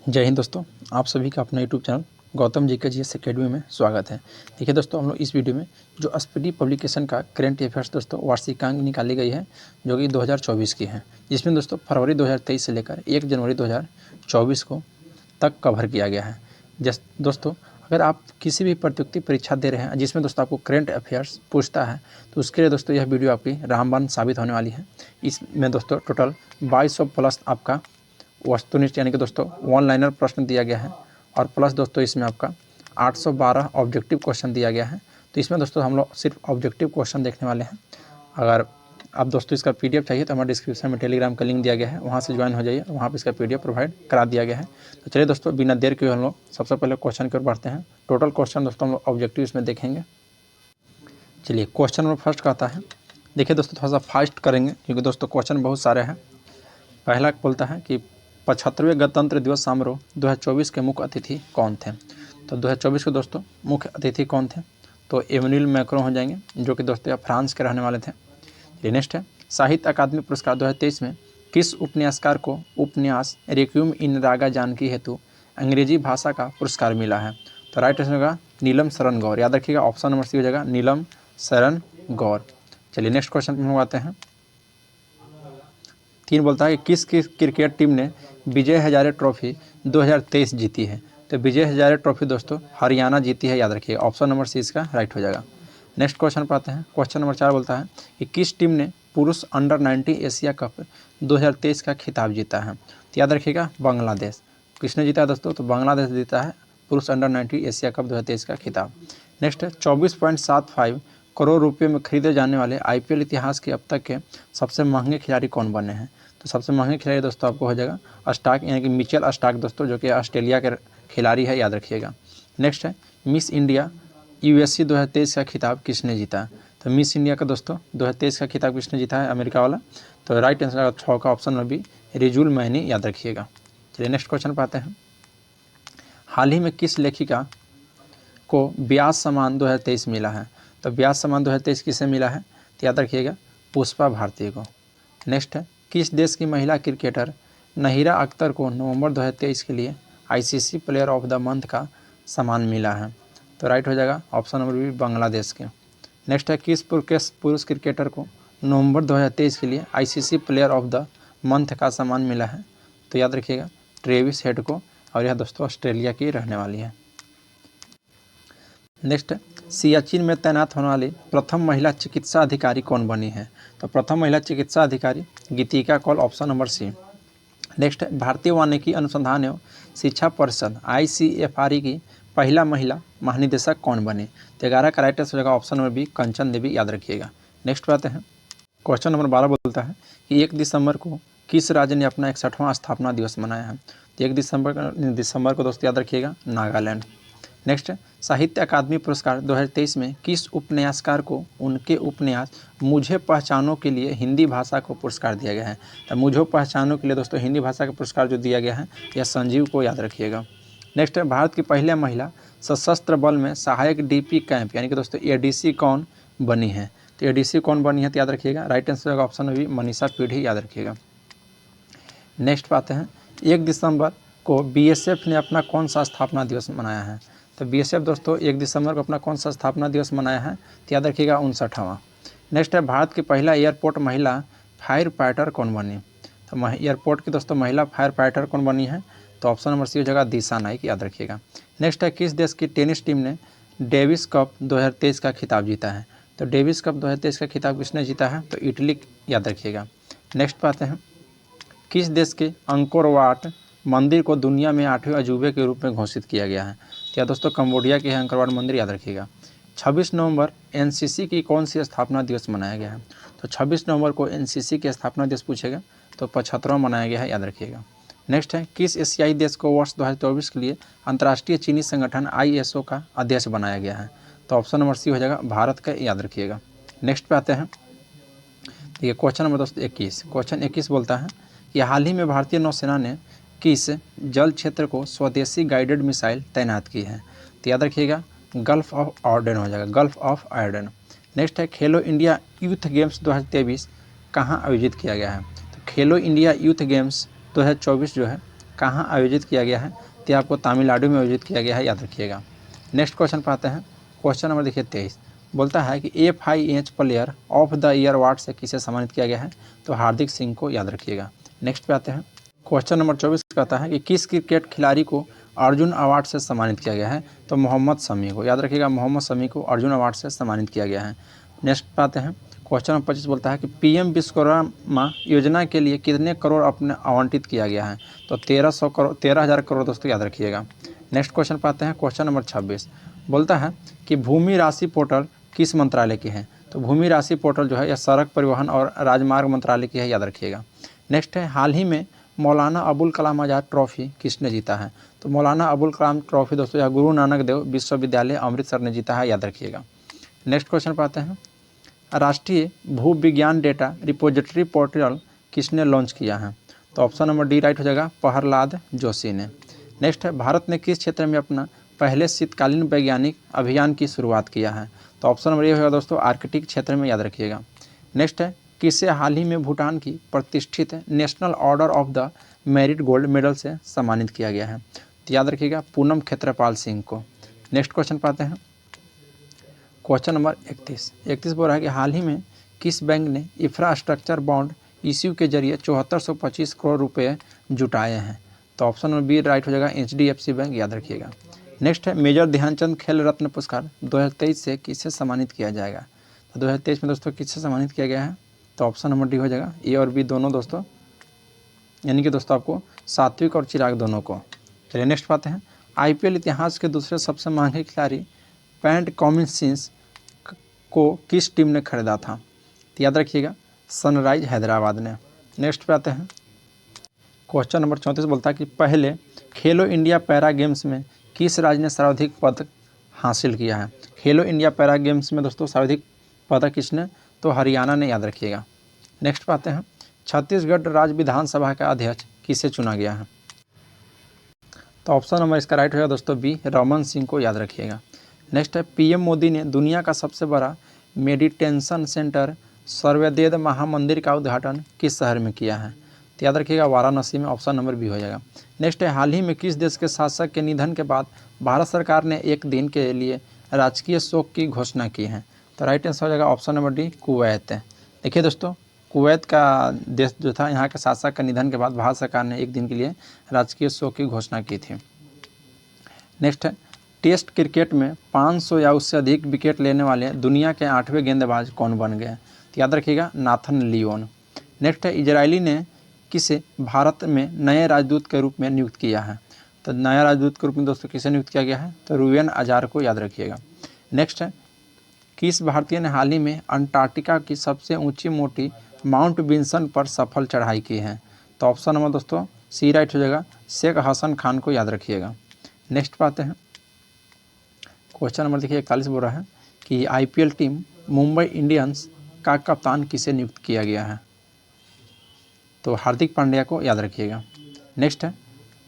जय हिंद दोस्तों, आप सभी का अपना यूट्यूब चैनल गौतम जी के जीएस एकेडमी में स्वागत है। देखिए दोस्तों, हम लोग इस वीडियो में जो स्पीडी पब्लिकेशन का करंट अफेयर्स दोस्तों वार्षिकांक निकाली गई है जो कि 2024 की है, जिसमें दोस्तों फरवरी 2023 से लेकर 1 जनवरी 2024 को तक कवर किया गया है। दोस्तों, अगर आप किसी भी प्रतियोगिता परीक्षा दे रहे हैं जिसमें दोस्तों आपको करंट अफेयर्स पूछता है तो उसके लिए दोस्तों यह वीडियो आपकी रामबाण साबित होने वाली है। इसमें दोस्तों टोटल 2200 प्लस आपका वस्तुनिष्ठ यानी कि दोस्तों वन लाइनर प्रश्न दिया गया है और प्लस दोस्तों इसमें आपका 812 ऑब्जेक्टिव क्वेश्चन दिया गया है। तो इसमें दोस्तों हम लोग सिर्फ ऑब्जेक्टिव क्वेश्चन देखने वाले हैं। अगर आप दोस्तों इसका पीडीएफ चाहिए तो हमारे डिस्क्रिप्शन में टेलीग्राम का लिंक दिया गया है, वहाँ से ज्वाइन हो जाइए, वहाँ पर इसका पीडीएफ प्रोवाइड करा दिया गया है। तो चलिए दोस्तों, बिना देर के हम लोग सबसे पहले क्वेश्चन की ओर बढ़ते हैं। टोटल क्वेश्चन दोस्तों हम लोग ऑब्जेक्टिव इसमें देखेंगे। चलिए, क्वेश्चन नंबर फर्स्ट कहता है, देखिए दोस्तों थोड़ा सा फास्ट करेंगे क्योंकि दोस्तों क्वेश्चन बहुत सारे हैं। पहला बोलता है कि 75वें गणतंत्र दिवस समारोह 2024 के मुख्य अतिथि कौन थे। तो 2024 के दोस्तों मुख्य अतिथि कौन थे, तो एमेन्युएल मैक्रों हो जाएंगे, जो कि दोस्तों फ्रांस के रहने वाले थे। नेक्स्ट है, साहित्य अकादमी पुरस्कार 2023 में किस उपन्यासकार को उपन्यास रिक्विएम इन रागा जानकी हेतु अंग्रेजी भाषा का पुरस्कार मिला है। तो राइट आंसर होगा नीलम शरण गौर। याद रखिएगा, ऑप्शन नंबर सी हो जाएगा नीलम शरण गौर। चलिए नेक्स्ट क्वेश्चन हम आते हैं। 3 बोलता है कि किस क्रिकेट टीम ने विजय हजारे ट्रॉफी 2023 जीती है। तो विजय हजारे ट्रॉफी दोस्तों हरियाणा जीती है, याद रखिएगा, ऑप्शन नंबर सी इसका राइट हो जाएगा। नेक्स्ट क्वेश्चन पर आते हैं। क्वेश्चन नंबर 4 बोलता है कि किस टीम ने पुरुष अंडर 19 एशिया कप 2023 का खिताब जीता है। तो याद रखिएगा बांग्लादेश। किसने जीता है दोस्तों, तो बांग्लादेश जीता है पुरुष अंडर 19 एशिया कप 2023 का खिताब। नेक्स्ट है, 24.75 करोड़ रुपये में खरीदे जाने वाले आईपीएल इतिहास के अब तक के सबसे महंगे खिलाड़ी कौन बने हैं। तो सबसे महंगे खिलाड़ी दोस्तों आपको हो जाएगा स्टार्क यानी कि मिचेल स्टार्क दोस्तों, जो कि ऑस्ट्रेलिया के खिलाड़ी है, याद रखिएगा। नेक्स्ट है, मिस इंडिया यूएससी 2023 का खिताब किसने जीता। तो मिस इंडिया का दोस्तों 2023 का खिताब किसने जीता है, अमेरिका वाला। तो राइट आंसर 6 का ऑप्शन में भी रिजुल मैनी, याद रखिएगा। चलिए नेक्स्ट क्वेश्चन पाते हैं। हाल ही में किस लेखिका को व्यास सम्मान 2023 मिला है। तो व्यास सम्मान 2023 किसे मिला है, तो याद रखिएगा पुष्पा भारती को। नेक्स्ट है, किस देश की महिला क्रिकेटर नहीरा अख्तर को नवंबर 2023 के लिए ICC player of the month का सम्मान मिला है। तो राइट हो जाएगा ऑप्शन नंबर बी बांग्लादेश के। नेक्स्ट है, किस पुरुष क्रिकेटर को नवंबर 2023 के लिए ICC player of the month का सम्मान मिला है। तो याद रखिएगा ट्रेविस हेड को, और यह दोस्तों ऑस्ट्रेलिया की रहने वाली है। नेक्स्ट, सियाचिन में तैनात होने वाली प्रथम महिला चिकित्सा अधिकारी कौन बनी है। तो प्रथम महिला चिकित्सा अधिकारी Geetika Kaul, option number C. Next, भारतीय वानिकी अनुसंधान एवं शिक्षा परिषद ICFRE की पहला महिला महानिदेशक कौन बनी। तो 11 का राइट आंसर हो जाएगा option number B Kanchan Devi, याद रखिएगा। नेक्स्ट बात है, क्वेश्चन नंबर 12 बोलता है कि 1 दिसंबर को किस राज्य ने अपना 61वां स्थापना दिवस मनाया है। तो 1 दिसंबर को दोस्तों याद रखिएगा नागालैंड। नेक्स्ट, साहित्य अकादमी पुरस्कार 2023 में किस उपन्यासकार को उनके उपन्यास मुझे पहचानो के लिए हिंदी भाषा को पुरस्कार दिया गया है। तो मुझे पहचानो के लिए दोस्तों हिंदी भाषा का पुरस्कार जो दिया गया है यह संजीव को, याद रखिएगा। नेक्स्ट है, भारत की पहले महिला सशस्त्र बल में सहायक DP कैंप यानी कि दोस्तों ADC कौन बनी है। तो ADC कौन बनी है, तो याद रखिएगा राइट आंसर होगा ऑप्शन में भी मनीषा पीढ़ी, याद रखिएगा। नेक्स्ट पाते हैं, 1 दिसंबर को BSF ने अपना कौन सा स्थापना दिवस मनाया है। तो BSF दोस्तों 1 दिसंबर को अपना कौन सा स्थापना दिवस मनाया है, तो याद रखिएगा 59वां। नेक्स्ट है, भारत की पहला एयरपोर्ट महिला फायर फाइटर कौन बनी। तो एयरपोर्ट की दोस्तों महिला फायर फाइटर कौन बनी है, तो ऑप्शन नंबर सी हो जाएगा दिशा नाइक, याद रखिएगा। नेक्स्ट है, किस देश की टेनिस टीम ने डेविस कप 2023 का खिताब जीता है। तो डेविस कप 2023 का खिताब किसने जीता है, तो इटली, याद रखिएगा। नेक्स्ट पाते हैं, किस देश के अंकोर वाट मंदिर को दुनिया में 8वें अजूबे के रूप में घोषित किया गया है। क्या दोस्तों कंबोडिया के अंकोर वाट मंदिर, याद रखिएगा। 26 नवंबर NCC की कौन सी स्थापना दिवस मनाया गया है। तो 26 नवंबर को NCC के स्थापना दिवस पूछेगा तो 75वां मनाया गया है, याद रखिएगा। नेक्स्ट है, किस एशियाई देश को वर्ष 2024 के लिए अंतर्राष्ट्रीय चीनी संगठन ISO का अध्यक्ष बनाया गया है। तो ऑप्शन नंबर सी हो जाएगा भारत का, याद रखिएगा। नेक्स्ट पे आते हैं, देखिए क्वेश्चन नंबर दोस्तों 21। क्वेश्चन 21 बोलता है कि हाल ही में भारतीय नौसेना ने किस जल क्षेत्र को स्वदेशी गाइडेड मिसाइल तैनात की है। तो याद रखिएगा गल्फ ऑफ आर्डन हो जाएगा, गल्फ ऑफ आर्डन। नेक्स्ट है, खेलो इंडिया यूथ गेम्स 2023 कहाँ आयोजित किया गया है। तो खेलो इंडिया यूथ गेम्स 2024 जो है कहाँ आयोजित किया गया है? तो आपको तमिलनाडु में आयोजित किया गया है, याद रखिएगा। नेक्स्ट क्वेश्चन पर आते हैं। क्वेश्चन नंबर देखिए 23, बोलता है कि FIH player of the year award से किसे सम्मानित किया गया है? तो हार्दिक सिंह को, याद रखिएगा। नेक्स्ट पे आते हैं। क्वेश्चन नंबर 24 कहता है कि किस क्रिकेट खिलाड़ी को अर्जुन अवार्ड से सम्मानित किया गया है? तो मोहम्मद शमी को, याद रखिएगा, मोहम्मद शमी को अर्जुन अवार्ड से सम्मानित किया गया है। नेक्स्ट पे आते हैं। क्वेश्चन नंबर 25 बोलता है कि PM विश्वकर्मा योजना के लिए कितने करोड़ अपने आवंटित किया गया है? तो 1300 करोड़, 13,000 करोड़ दोस्तों, याद रखिएगा। नेक्स्ट क्वेश्चन पे आते हैं। क्वेश्चन नंबर 26 बोलता है कि भूमि राशि पोर्टल किस मंत्रालय की है? तो भूमि राशि पोर्टल जो है यह सड़क परिवहन और राजमार्ग मंत्रालय की है, याद रखिएगा। नेक्स्ट है, हाल ही में मौलाना अबुल कलाम आज़ाद ट्रॉफी किसने जीता है? तो मौलाना अबुल कलाम ट्रॉफी दोस्तों यह गुरु नानक देव विश्वविद्यालय अमृतसर ने जीता है, याद रखिएगा। नेक्स्ट क्वेश्चन पर आते हैं। राष्ट्रीय भू विज्ञान डेटा रिपोजिटरी पोर्टल किसने लॉन्च किया है? तो ऑप्शन नंबर डी राइट हो जाएगा, प्रहलाद जोशी ने। नेक्स्ट है, भारत ने किस क्षेत्र में अपना पहले शीतकालीन वैज्ञानिक अभियान की शुरुआत किया है? तो ऑप्शन नंबर ए होगा दोस्तों, आर्कटिक क्षेत्र में, याद रखिएगा। नेक्स्ट है, किसे हाल ही में भूटान की प्रतिष्ठित national order of the merit gold medal से सम्मानित किया गया है? तो याद रखिएगा, पूनम क्षेत्रपाल सिंह को। नेक्स्ट क्वेश्चन पाते हैं। क्वेश्चन नंबर 31 बोल रहा है कि हाल ही में किस बैंक ने इंफ्रास्ट्रक्चर बॉन्ड इश्यू के जरिए 7425 करोड़ रुपए जुटाए हैं? तो ऑप्शन नंबर बी राइट हो जाएगा, HDFC बैंक, याद रखिएगा। नेक्स्ट है, मेजर ध्यानचंद खेल रत्न पुरस्कार 2023 से किसे सम्मानित किया जाएगा? तो 2023 में दोस्तों किससे सम्मानित किया गया है? तो ऑप्शन नंबर डी हो जाएगा, ए और बी दोनों दोस्तों, यानी कि दोस्तों आपको सात्विक और चिराग दोनों को। चलिए नेक्स्ट पाते हैं। IPL इतिहास के दूसरे सबसे महंगे खिलाड़ी पैट कमिंस को किस टीम ने खरीदा था? तो याद रखिएगा, सनराइज हैदराबाद ने। नेक्स्ट पे आते हैं। क्वेश्चन नंबर 34 बोलता है कि पहले खेलो इंडिया पैरा गेम्स में किस राज्य ने सर्वाधिक पदक हासिल किया है? खेलो इंडिया पैरा गेम्स में दोस्तों सर्वाधिक पदक किसने? तो हरियाणा ने, याद रखिएगा। नेक्स्ट पाते हैं। छत्तीसगढ़ राज्य विधानसभा का अध्यक्ष किसे चुना गया है? तो ऑप्शन नंबर इसका राइट होगा दोस्तों बी, रमन सिंह को, याद रखिएगा। नेक्स्ट है, PM मोदी ने दुनिया का सबसे बड़ा मेडिटेशन सेंटर सर्ववेद महामंदिर का उद्घाटन किस शहर में किया है? तो याद रखिएगा, वाराणसी में, ऑप्शन नंबर बी हो जाएगा। नेक्स्ट है, हाल ही में किस देश के शासक के निधन के बाद भारत सरकार ने एक दिन के लिए राजकीय शोक की घोषणा की है? तो राइट आंसर हो जाएगा ऑप्शन नंबर डी, कुवैत। देखिए दोस्तों, कुवैत का देश जो था, यहाँ के शासक के निधन के बाद भारत सरकार ने एक दिन के लिए राजकीय शोक की घोषणा की थी। नेक्स्ट है, टेस्ट क्रिकेट में 500 या उससे अधिक विकेट लेने वाले दुनिया के 8वें गेंदबाज कौन बन गए? तो याद रखिएगा, नाथन लियोन। नेक्स्ट है, इजरायली ने किसे भारत में नए राजदूत के रूप में नियुक्त किया है? तो नया राजदूत के रूप में दोस्तों किसे नियुक्त किया गया है? तो रुवेन अजार को, याद रखिएगा। नेक्स्ट है, किस भारतीय ने हाल ही में अंटार्कटिका की सबसे ऊंची मोटी माउंट विंसन पर सफल चढ़ाई की है? तो ऑप्शन नंबर दोस्तों सी राइट हो जाएगा, शेख हसन खान को, याद रखिएगा। नेक्स्ट पाते हैं। क्वेश्चन नंबर देखिए 41 बोल रहा है कि IPL टीम मुंबई इंडियंस का कप्तान किसे नियुक्त किया गया है? तो हार्दिक पांड्या को, याद रखिएगा। नेक्स्ट है,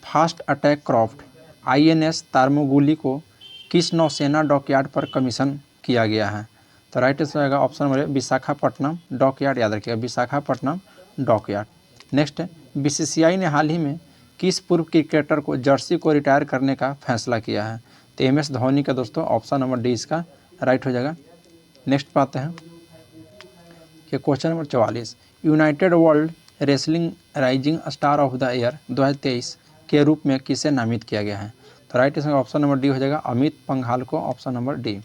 फास्ट अटैक क्राफ्ट INS तारमोगुली को किस नौसेना डॉकयार्ड पर कमीशन किया गया है? तो राइट आंसर होगा ऑप्शन नंबर विशाखापट्टनम डॉकयार्ड, याद रखिएगा, विशाखापट्टनम डॉकयार्ड। नेक्स्ट है, BCCI ने हाल ही में किस पूर्व क्रिकेटर को जर्सी को रिटायर करने का फैसला किया है? तो MS धोनी का दोस्तों, ऑप्शन नंबर डी इसका राइट हो जाएगा। नेक्स्ट पाते हैं कि question number 44, United world wrestling rising star of the year 2023 के रूप में किसे नामित किया गया है? तो right answer option number D हो जाएगा, अमित पंघाल को, ऑप्शन नंबर डी।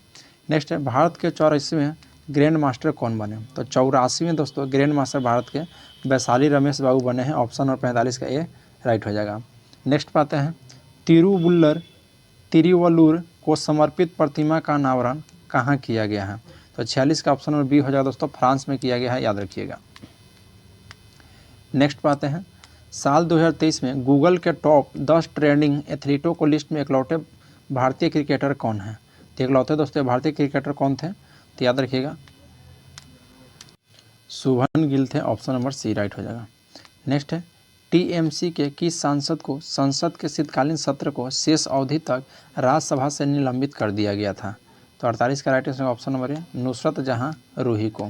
नेक्स्ट है, भारत के 84वें ग्रैंड मास्टर कौन बने? तो 84वें दोस्तों ग्रैंड मास्टर भारत के वैशाली रमेश बाबू बने हैं, ऑप्शन नंबर 45 का ए राइट हो जाएगा। नेक्स्ट पाते हैं, तिरुवल्लुर को समर्पित प्रतिमा का अनावरण कहाँ किया गया है? तो 46 का ऑप्शन नंबर बी हो जाएगा दोस्तों, फ्रांस में किया गया है, याद रखिएगा। नेक्स्ट पाते हैं, साल 2023 में गूगल के टॉप 10 ट्रेंडिंग एथलीटों को लिस्ट में इकलौते भारतीय क्रिकेटर कौन है? तो इकलौते दोस्तों भारतीय क्रिकेटर कौन थे? तो याद रखिएगा, शुभमन गिल थे, ऑप्शन नंबर सी राइट हो जाएगा। नेक्स्ट है, TMC के किस सांसद को संसद के शीतकालीन सत्र को शेष अवधि तक राज्यसभा से निलंबित कर दिया गया था? तो 48 का राइट आंसर ऑप्शन नंबर है नुसरत जहां रूही को।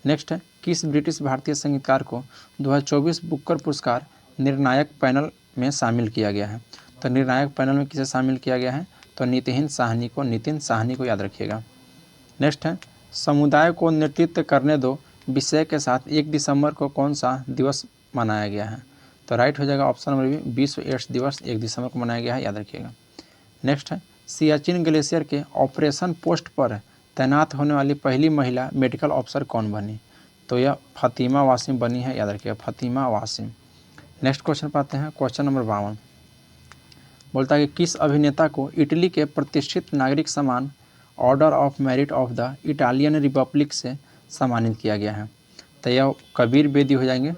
नेक्स्ट है, किस ब्रिटिश भारतीय संगीतकार को 2024 बुकर पुरस्कार निर्णायक पैनल में शामिल किया गया है। तो निर्णायक पैनल में किसे शामिल किया गया है? तो नितिन साहनी को याद रखिएगा। नेक्स्ट है समुदाय को नेतृत्व करने दो विषय के साथ 1 दिसंबर को कौन सा दिवस मनाया गया है? तो राइट हो जाएगा ऑप्शन नंबर बी, विश्व एड्स दिवस 1 दिसंबर को मनाया गया है, याद रखिएगा। नेक्स्ट है सियाचिन ग्लेशियर के ऑपरेशन पोस्ट पर तैनात होने वाली पहली महिला मेडिकल ऑफिसर कौन बनी? तो यह फ़ातिमा वासिम बनी है, याद रखिएगा, फ़ातिमा वासिम। नेक्स्ट क्वेश्चन पाते हैं, क्वेश्चन नंबर 52 बोलता है कि किस अभिनेता को इटली के प्रतिष्ठित नागरिक सम्मान order of merit of the Italian Republic से सम्मानित किया गया है? तो यह कबीर बेदी हो जाएंगे।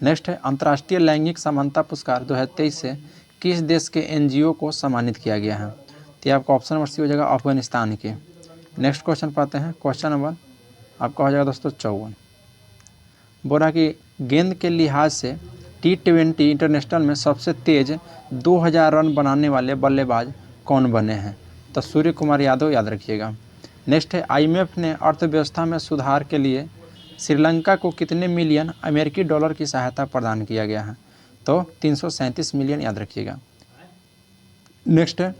नेक्स्ट है अंतर्राष्ट्रीय लैंगिक समानता पुरस्कार 2023 से किस देश के एनजीओ को सम्मानित किया गया है? तो यह आपका ऑप्शन नंबर सी हो जाएगा, अफगानिस्तान के। नेक्स्ट क्वेश्चन पाते हैं, क्वेश्चन नंबर आपका हो जाएगा दोस्तों 54। बोला कि गेंद के लिहाज से T20 इंटरनेशनल में सबसे तेज 2000 रन बनाने वाले बल्लेबाज कौन बने हैं? तो सूर्य कुमार यादव, याद रखिएगा। नेक्स्ट है IMF ने अर्थव्यवस्था में सुधार के लिए श्रीलंका को कितने मिलियन अमेरिकी डॉलर की सहायता प्रदान किया गया है? तो 337 मिलियन, याद रखिएगा। नेक्स्ट है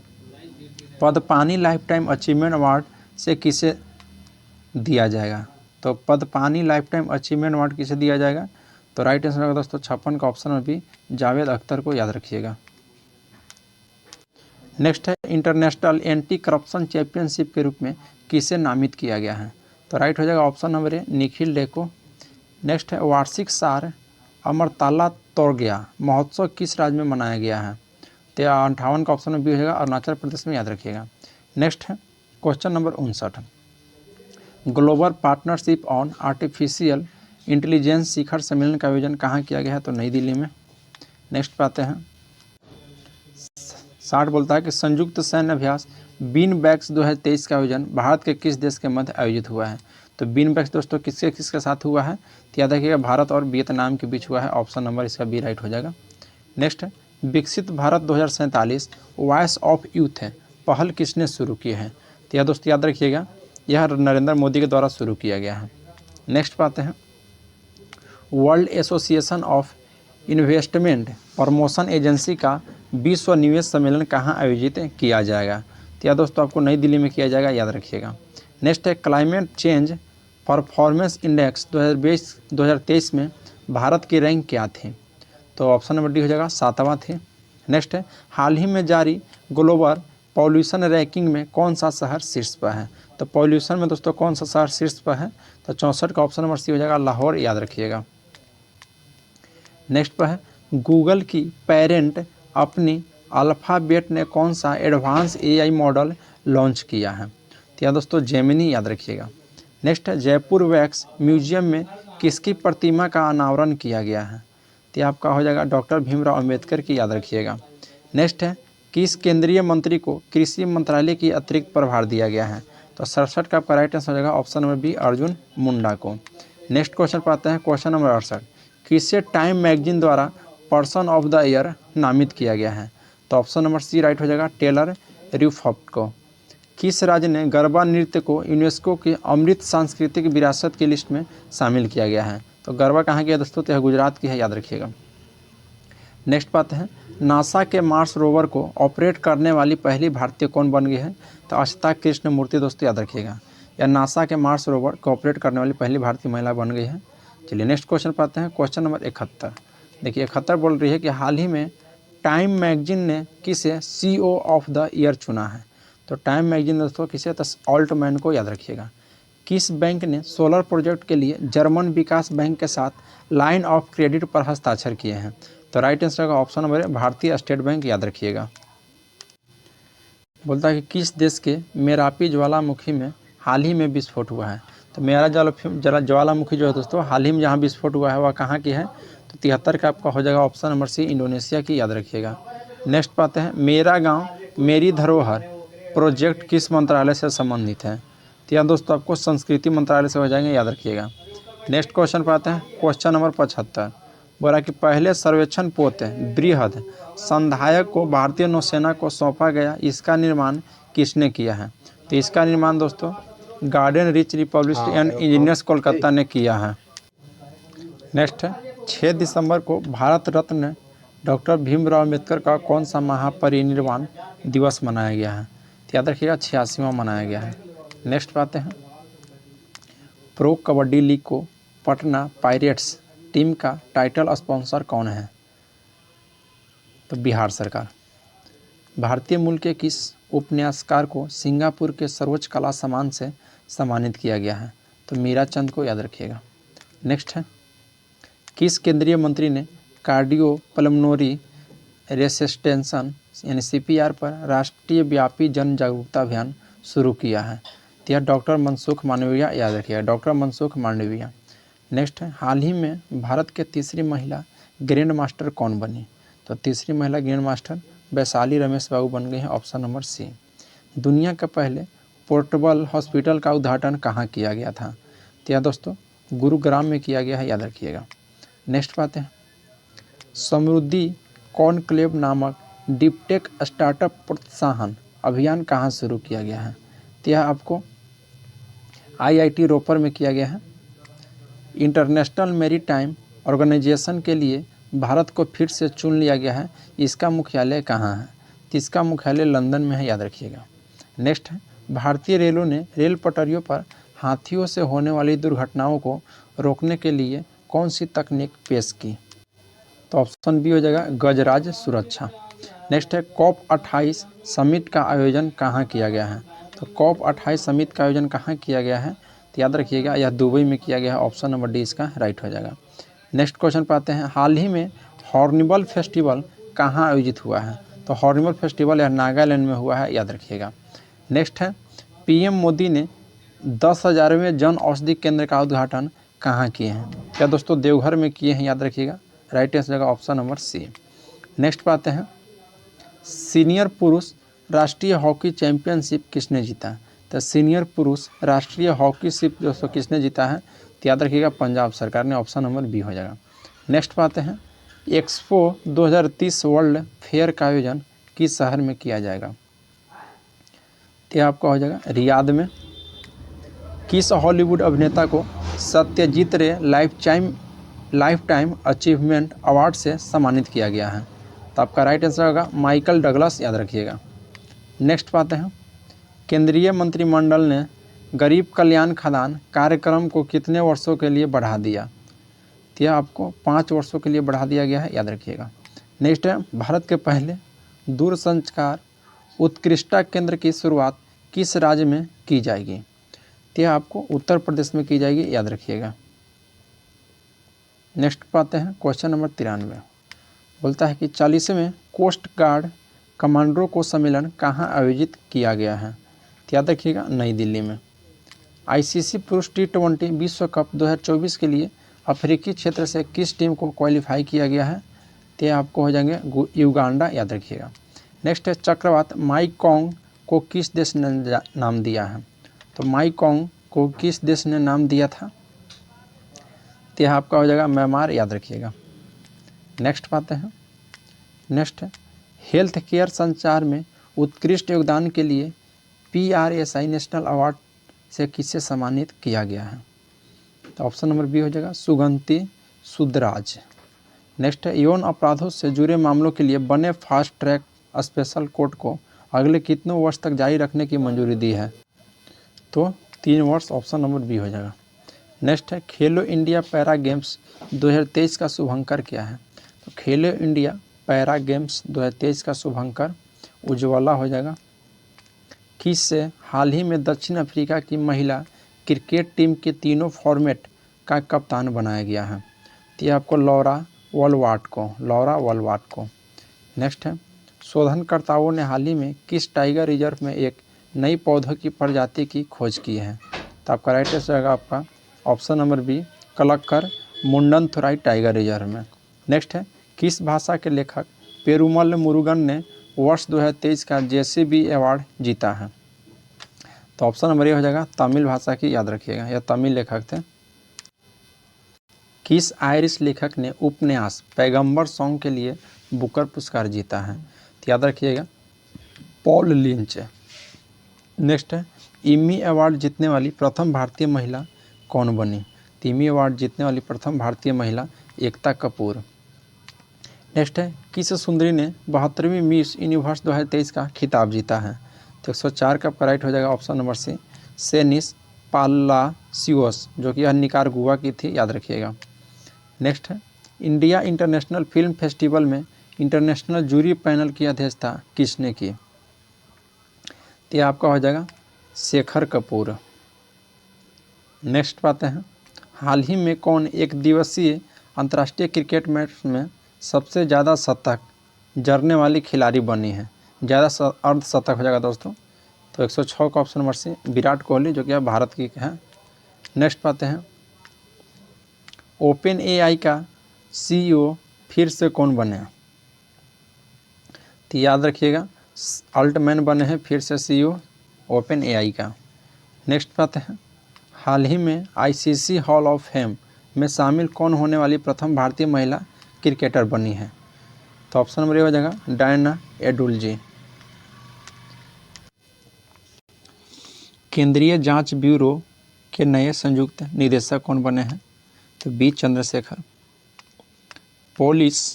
Padmapani life time achievement award से किसे दिया जाएगा? तो Padmapani life time achievement award किसे दिया जाएगा? तो राइट आंसर होगा दोस्तों 56 का ऑप्शन में भी जावेद अख्तर को, याद रखिएगा। नेक्स्ट है इंटरनेशनल एंटी करप्शन चैंपियनशिप के रूप में किसे नामित किया गया है? तो राइट हो जाएगा ऑप्शन नंबर ए, निखिल डेको। नेक्स्ट है वार्षिक सार अमरताला तोरगया महोत्सव किस राज्य में मनाया गया है? तो 58 का ऑप्शन में भी हो जाएगा, अरुणाचल प्रदेश में, याद रखिएगा। नेक्स्ट है question number 59 global partnership on artificial intelligence शिखर सम्मेलन का आयोजन कहाँ किया गया है? तो नई दिल्ली में। नेक्स्ट पाते हैं 60 बोलता है कि संयुक्त सैन्य अभ्यास बीन बैक्स 2023 का आयोजन भारत के किस देश के मध्य आयोजित हुआ है? तो बीन बैक्स दोस्तों किसके साथ हुआ है? तो याद रखिएगा भारत और वियतनाम के बीच हुआ है, ऑप्शन नंबर इसका बी राइट हो जाएगा। नेक्स्ट है विकसित भारत 2047 वॉइस ऑफ यूथ है पहल किसने शुरू की है? तो यह दोस्तों याद रखिएगा यह नरेंद्र मोदी के द्वारा शुरू किया गया है। नेक्स्ट पाते हैं world association of investment promotion agency का विश्व निवेश सम्मेलन कहाँ आयोजित किया जाएगा? तो यह दोस्तों आपको नई दिल्ली में किया जाएगा, याद रखिएगा। नेक्स्ट है क्लाइमेट चेंज परफॉर्मेंस इंडेक्स 2023 में भारत की रैंक क्या थी? तो ऑप्शन नंबर डी हो जाएगा, 7वां थी। नेक्स्ट है हाल ही में जारी ग्लोबल पॉल्यूशन रैंकिंग में कौन सा शहर शीर्ष पर है? तो पॉल्यूशन में दोस्तों कौन सा शहर शीर्ष पर है? तो 64 का ऑप्शन नंबर सी हो जाएगा, लाहौर, याद रखिएगा। नेक्स्ट पर है गूगल की पेरेंट अपनी अल्फ़ाबेट ने कौन सा एडवांस AI मॉडल लॉन्च किया है? तो यह दोस्तों जेमिनी, याद रखिएगा। नेक्स्ट है जयपुर वैक्स म्यूजियम में किसकी प्रतिमा का अनावरण किया गया है? तो यह आपका हो जाएगा डॉक्टर भीमराव अंबेडकर की, याद रखिएगा। नेक्स्ट है किस केंद्रीय मंत्री को कृषि मंत्रालय की अतिरिक्त प्रभार दिया गया है? तो 67 का आपका राइट आंसर हो जाएगा option number B, Arjun Munda को। नेक्स्ट क्वेश्चन पाते हैं, क्वेश्चन नंबर 68 किसे टाइम मैगजीन द्वारा पर्सन ऑफ द ईयर नामित किया गया है? तो ऑप्शन नंबर सी राइट हो जाएगा, टेलर रिफॉर्ट को। किस राज्य ने गरबा नृत्य को यूनेस्को की अमृत सांस्कृतिक विरासत की लिस्ट में शामिल किया गया है? तो गरबा कहाँ की है दोस्तों? तो यह गुजरात की है, याद रखिएगा। नेक्स्ट पाते हैं नासा के मार्स रोवर को ऑपरेट करने वाली पहली भारतीय कौन बन गई है? तो अष्टा कृष्ण मूर्ति दोस्तों, याद रखिएगा। यह नासा के मार्स रोवर को ऑपरेट करने वाली पहली भारतीय महिला बन गई है। चलिए नेक्स्ट क्वेश्चन पाते हैं, क्वेश्चन नंबर 71। देखिए 71 बोल रही है कि हाल ही में टाइम मैगजीन ने किसे CEO ऑफ द ईयर चुना है? तो टाइम मैगजीन दोस्तों किसे? तो ऑल्टमैन को, याद रखिएगा। किस बैंक ने सोलर प्रोजेक्ट के लिए जर्मन विकास बैंक के साथ लाइन ऑफ क्रेडिट पर हस्ताक्षर किए हैं? तो राइट आंसर का ऑप्शन नंबर है, भारतीय स्टेट बैंक, याद रखिएगा। बोलता है कि किस देश के मेरापी ज्वालामुखी में हाल ही में विस्फोट हुआ है? तो मेरा ज्वालामुखी जो है दोस्तों हाल ही में जहाँ विस्फोट हुआ है वह कहाँ की है? तो 73 का आपका हो जाएगा ऑप्शन नंबर सी, इंडोनेशिया की, याद रखिएगा। नेक्स्ट पाते हैं मेरा गांव मेरी धरोहर प्रोजेक्ट किस मंत्रालय से संबंधित है? तो यह दोस्तों आपको संस्कृति मंत्रालय से हो जाएंगे, याद रखिएगा। नेक्स्ट क्वेश्चन पाते हैं, क्वेश्चन नंबर 75। बोला कि पहले सर्वेक्षण पोत बृहद संधायक को भारतीय नौसेना को सौंपा गया, इसका निर्माण किसने किया है? तो इसका निर्माण दोस्तों garden rich Republic and engineers Kolkata ने किया है। नेक्स्ट है 6 दिसंबर को भारत रत्न डॉक्टर भीमराव अम्बेडकर का कौन सा महापरिनिर्वाण दिवस मनाया गया है? तो याद रखिएगा 86वां मनाया गया है। नेक्स्ट बातें हैं, प्रो कबड्डी लीग को पटना पायरेट्स टीम का टाइटल स्पॉन्सर कौन है? तो बिहार सरकार। भारतीय मूल के किस उपन्यासकार को सिंगापुर के सर्वोच्च कला सम्मान से सम्मानित किया गया है? तो मीराचंद को याद रखिएगा। नेक्स्ट है, किस केंद्रीय मंत्री ने कार्डियोपल्मोनरी रेसिस्टेंसन यानी CPR पर राष्ट्रीय व्यापी जन जागरूकता अभियान शुरू किया है? तो यह डॉक्टर मनसुख मांडविया, याद रखिएगा डॉक्टर मनसुख मांडविया। नेक्स्ट है, हाल ही में भारत के तीसरी महिला ग्रैंड मास्टर कौन बनी? तो तीसरी महिला ग्रैंड मास्टर वैशाली रमेश बाबू बन गए हैं, ऑप्शन नंबर सी। दुनिया के पहले पोर्टेबल हॉस्पिटल का उद्घाटन कहाँ किया गया था? तो यह दोस्तों गुरुग्राम में किया गया है, याद रखिएगा। नेक्स्ट बात है, समृद्धि कॉनक्लेव नामक डीपटेक स्टार्टअप प्रोत्साहन अभियान कहाँ शुरू किया गया है? तो यह आपको IIT रोपर में किया गया है। इंटरनेशनल मैरीटाइम ऑर्गेनाइजेशन के लिए भारत को फिर से चुन लिया गया है, इसका मुख्यालय कहाँ है? तो इसका मुख्यालय लंदन में है, याद रखिएगा। नेक्स्ट है, भारतीय रेलों ने रेल पटरियों पर हाथियों से होने वाली दुर्घटनाओं को रोकने के लिए कौन सी तकनीक पेश की? तो ऑप्शन बी हो जाएगा गजराज सुरक्षा। नेक्स्ट है, COP28 समिट का आयोजन कहाँ किया गया है? तो COP28 समिट का आयोजन कहाँ किया गया है? तो याद रखिएगा यह दुबई में किया गया है, ऑप्शन नंबर डी इसका राइट हो जाएगा। नेक्स्ट क्वेश्चन पे आते हैं, हाल ही में हॉर्नबिल फेस्टिवल कहाँ आयोजित हुआ है? तो हॉर्नबिल फेस्टिवल यह नागालैंड में हुआ है, याद रखिएगा। नेक्स्ट है, PM मोदी ने 10,000वें जन औषधि केंद्र का उद्घाटन कहाँ किए हैं? क्या दोस्तों देवघर में किए हैं, याद रखिएगा। राइट आंसर जगह ऑप्शन नंबर सी। नेक्स्ट बात है, सीनियर पुरुष राष्ट्रीय हॉकी चैंपियनशिप किसने जीता? तो सीनियर पुरुष राष्ट्रीय हॉकी शिप दोस्तों किसने जीता है? तो याद रखिएगा पंजाब सरकार ने, ऑप्शन नंबर बी हो जाएगा। नेक्स्ट बात है, एक्सपो 2030 वर्ल्ड फेयर का आयोजन किस शहर में किया जाएगा? तो आपका हो जाएगा रियाद में। किस हॉलीवुड अभिनेता को सत्यजीत रे लाइफ टाइम अचीवमेंट अवार्ड से सम्मानित किया गया है? तो आपका राइट आंसर होगा माइकल डगलस, याद रखिएगा। नेक्स्ट बात है, केंद्रीय मंत्रिमंडल ने गरीब कल्याण खाद्यान्न कार्यक्रम को कितने वर्षों के लिए बढ़ा दिया? तो यह आपको 5 वर्षों के लिए बढ़ा दिया गया है, याद रखिएगा। नेक्स्ट है, भारत के पहले दूरसंचार उत्कृष्टता केंद्र की शुरुआत किस राज्य में की जाएगी? तो यह आपको उत्तर प्रदेश में की जाएगी, याद रखिएगा। नेक्स्ट पाते हैं क्वेश्चन नंबर 93, बोलता है कि 40वें कोस्ट गार्ड कमांडरों को सम्मेलन कहाँ आयोजित किया गया है? तो याद रखिएगा नई दिल्ली में। ICC पुरुष T20 विश्व कप 2024 के लिए अफ्रीकी क्षेत्र से किस टीम को क्वालिफाई किया गया है? तो आपको हो जाएंगे युगांडा, याद रखिएगा। नेक्स्ट है, चक्रवात माईकॉन्ग को किस देश ने नाम दिया है? तो माईकॉन्ग को किस देश ने नाम दिया था? तो यह आपका हो जाएगा म्यांमार, याद रखिएगा। नेक्स्ट बात है, नेक्स्ट है, हेल्थ केयर संचार में उत्कृष्ट योगदान के लिए PRSI नेशनल अवार्ड से किसे सम्मानित किया गया है? तो ऑप्शन नंबर बी हो जाएगा सुगंति सुदराज। नेक्स्ट है, यौन अपराधों से जुड़े मामलों के लिए बने फास्ट ट्रैक स्पेशल कोर्ट को अगले कितने वर्ष तक जारी रखने की मंजूरी दी है? तो 3 वर्ष, ऑप्शन नंबर बी हो जाएगा। नेक्स्ट है, खेलो इंडिया पैरा गेम्स 2023 का शुभंकर क्या है? तो खेलो इंडिया पैरा गेम्स 2023 का शुभंकर उज्ज्वला हो जाएगा। किस से हाल ही में दक्षिण अफ्रीका की महिला क्रिकेट टीम के तीनों फॉर्मेट का कप्तान बनाया गया है? तो ये आपको लॉरा वॉलवार्ट को। नेक्स्ट है, शोधनकर्ताओं ने हाल ही में किस टाइगर रिजर्व में एक नई पौधों की प्रजाति की खोज की है? तो आपका राइट आंसर रहेगा आपका option number B Kalakkad Mundanthurai tiger reserve में। नेक्स्ट है, किस भाषा के लेखक पेरुमल मुरुगन ने वर्ष 2023 का JCB अवार्ड जीता है? तो ऑप्शन नंबर ए हो जाएगा तमिल भाषा की, याद रखिएगा, यह तमिल लेखक थे। किस आयरिश लेखक ने उपन्यास पैगंबर सॉन्ग के लिए बुकर पुरस्कार जीता है? तो याद रखिएगा पॉल लिंच। नेक्स्ट है, इम्मी अवार्ड जीतने वाली प्रथम भारतीय महिला कौन बनी? तो इम्मी अवार्ड जीतने वाली प्रथम भारतीय महिला एकता कपूर। नेक्स्ट है किस सुंदरी ने 72वीं मिस यूनिवर्स 2023 का खिताब जीता है? तो 104 का आपका राइट हो जाएगा ऑप्शन नंबर सी, सेनिस पालासियोस, जो कि यह निकारागुआ की थी, याद रखिएगा। नेक्स्ट है इंडिया इंटरनेशनल फिल्म फेस्टिवल में इंटरनेशनल जूरी पैनल की अध्यक्षता किसने की? तो यह आपका हो जाएगा शेखर कपूर। नेक्स्ट पाते हैं हाल ही में कौन एक दिवसीय अंतर्राष्ट्रीय क्रिकेट मैच में सबसे ज़्यादा शतक जड़ने वाली खिलाड़ी बनी है? ज़्यादा अर्धशतक हो जाएगा दोस्तों। तो 106 का option number C, Virat Kohli, जो कि भारत की है। नेक्स्ट पाते हैं ओपन एआई का सीईओ फिर से कौन बने? तो याद रखिएगा अल्टमैन बने हैं फिर से सीईओ ओपन एआई का। नेक्स्ट पाते हैं हाल ही में आईसीसी हॉल ऑफ फेम में शामिल कौन होने वाली प्रथम भारतीय महिला क्रिकेटर बनी है? तो ऑप्शन नंबर ए हो जाएगा डायना एडुल्जी। केंद्रीय जांच ब्यूरो के नए संयुक्त निदेशक कौन बने हैं? तो बी चंद्रशेखर। पोलिस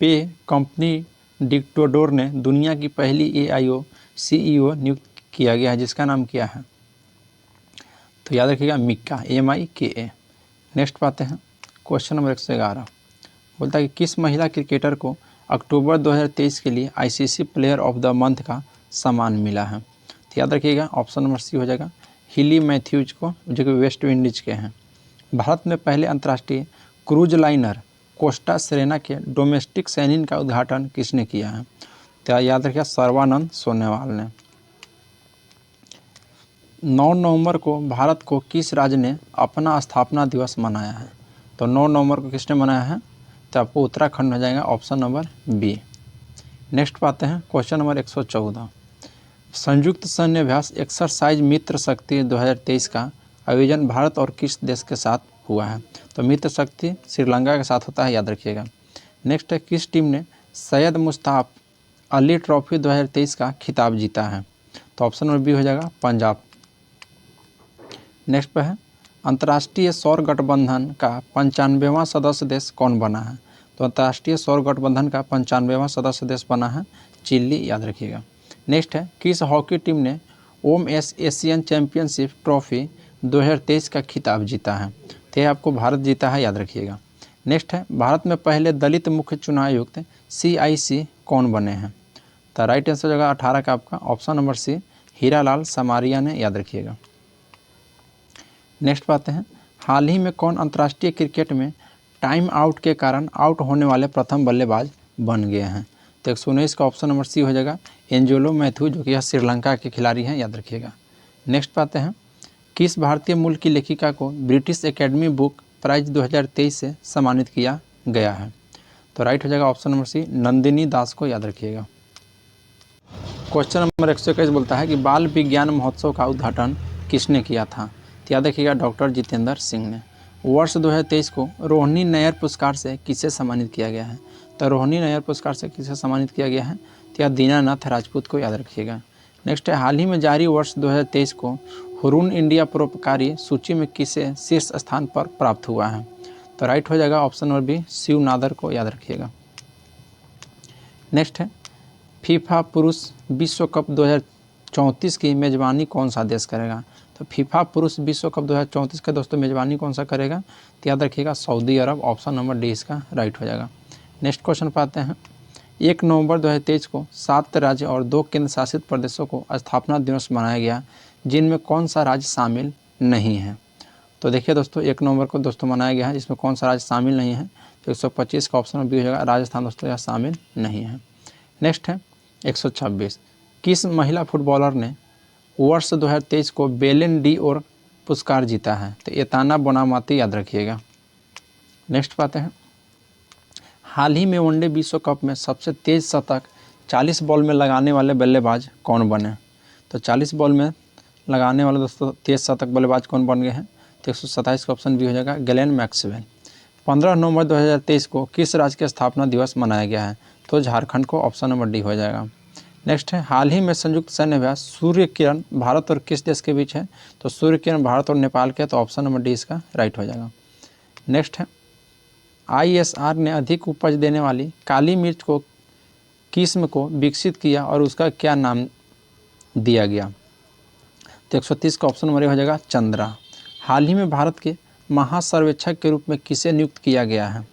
पे कंपनी डिक्टोडोर ने दुनिया की पहली एआईओ सीईओ नियुक्त किया गया है, जिसका नाम क्या है? तो याद रखिएगा मिक्का, MIKA। नेक्स्ट पाते हैं क्वेश्चन नंबर 111, बोलता है कि किस महिला क्रिकेटर को अक्टूबर 2023 के लिए ICC player of the month का सम्मान मिला है? तो याद रखिएगा ऑप्शन नंबर सी हो जाएगा हिली मैथ्यूज को, जो कि वेस्ट इंडीज के हैं। भारत में पहले अंतर्राष्ट्रीय क्रूज लाइनर कोस्टा सेरेना के डोमेस्टिक सैनिक का उद्घाटन किसने किया है? तो याद रखिएगा सर्बानंद सोनोवाल ने। 9 नवंबर को भारत को किस राज्य ने अपना स्थापना दिवस मनाया है? तो 9 नवंबर को किसने मनाया है? तो आपको उत्तराखंड हो जाएगा ऑप्शन नंबर बी। नेक्स्ट पाते हैं क्वेश्चन नंबर 114, संयुक्त सैन्य अभ्यास एक्सरसाइज मित्र शक्ति 2023 का आयोजन भारत और किस देश के साथ हुआ है? तो मित्र शक्ति श्रीलंका के साथ होता है, याद रखिएगा। नेक्स्ट है किस टीम ने सैयद मुश्ताक अली ट्रॉफी 2023 का खिताब जीता है? तो ऑप्शन नंबर बी हो जाएगा पंजाब। नेक्स्ट पे है अंतर्राष्ट्रीय सौर गठबंधन का 95वां सदस्य देश कौन बना है? तो अंतर्राष्ट्रीय सौर गठबंधन का 95वां सदस्य देश बना है चिली, याद रखिएगा। नेक्स्ट है किस हॉकी टीम ने OMS एशियन चैंपियनशिप ट्रॉफी 2023 का खिताब जीता है? तो यह आपको भारत जीता है, याद रखिएगा। नेक्स्ट है भारत में पहले दलित मुख्य चुनाव आयुक्त CIC कौन बने हैं? तो राइट आंसर हो जाएगा 18 का आपका option number C, Hiralal Samaria ने, याद रखिएगा। नेक्स्ट बात है हाल ही में कौन अंतर्राष्ट्रीय क्रिकेट में टाइम आउट के कारण आउट होने वाले प्रथम बल्लेबाज बन गए हैं? तो 119 का ऑप्शन नंबर सी हो जाएगा एंजेलो मैथ्यू, जो कि यह श्रीलंका के खिलाड़ी हैं, याद रखिएगा। नेक्स्ट पाते हैं किस भारतीय मूल की लेखिका को ब्रिटिश एकेडमी बुक प्राइज 2023 से सम्मानित किया गया है? तो राइट हो जाएगा ऑप्शन नंबर सी, नंदिनी दास को, याद रखिएगा। क्वेश्चन नंबर 121 बोलता है कि बाल विज्ञान महोत्सव का उद्घाटन किसने किया था? तो याद रखिएगा डॉक्टर जितेंद्र सिंह ने। वर्ष 2023 को रोहिणी नैयर पुरस्कार से किसे सम्मानित किया गया है? तो रोहिणी नैयर पुरस्कार से किसे सम्मानित किया गया है? तो यह दीनानाथ राजपूत को, याद रखिएगा। नेक्स्ट है हाल ही में जारी वर्ष 2023 को हुरून इंडिया परोपकारी सूची में किसे शीर्ष स्थान पर प्राप्त हुआ है? तो राइट हो जाएगा option number B, Shiv Nadar को, याद रखिएगा। नेक्स्ट है फीफा पुरुष विश्व कप 2034 की मेजबानी कौन सा देश करेगा? तो फीफा पुरुष विश्व कप 2034 का दोस्तों मेजबानी कौन सा करेगा? तो याद रखिएगा सऊदी अरब, ऑप्शन नंबर डी इसका राइट हो जाएगा। नेक्स्ट क्वेश्चन पाते हैं 1 नवंबर 2023 को 7 राज्य और 2 केंद्र शासित प्रदेशों को स्थापना दिवस मनाया गया, जिनमें कौन सा राज्य शामिल नहीं है? तो देखिए दोस्तों 1 नवंबर को दोस्तों मनाया गया है, जिसमें कौन सा राज्य शामिल नहीं है? तो 125 का ऑप्शन बी हो जाएगा राजस्थान, दोस्तों यह शामिल नहीं है। नेक्स्ट है 126, किस महिला फुटबॉलर ने वर्ष 2023 को बेलन डी और पुरस्कार जीता है? तो एताना बोनामाती, याद रखिएगा। नेक्स्ट पाते हैं हाल ही में वनडे विश्व कप में सबसे तेज शतक 40 बॉल में लगाने वाले बल्लेबाज कौन बने? तो 40 बॉल में लगाने वाले दोस्तों तेज शतक बल्लेबाज कौन बन गए हैं? तो 127 का ऑप्शन बी हो जाएगा ग्लेन मैक्सवेल। 15 नवंबर 2023 को किस राज्य का स्थापना दिवस मनाया गया है? तो झारखंड को, ऑप्शन नंबर डी हो जाएगा। नेक्स्ट है हाल ही में संयुक्त सैन्य अभ्यास सूर्य किरण भारत और किस देश के बीच है? तो सूर्य किरण भारत और नेपाल के, तो ऑप्शन नंबर डी इसका राइट हो जाएगा। नेक्स्ट है ISR ने अधिक उपज देने वाली काली मिर्च को किस्म को विकसित किया और उसका क्या नाम दिया गया? तो 130 का ऑप्शन नंबर हो जाएगा चंद्रा। हाल ही में भारत के महासर्वेक्षक के रूप में किसे नियुक्त किया गया है?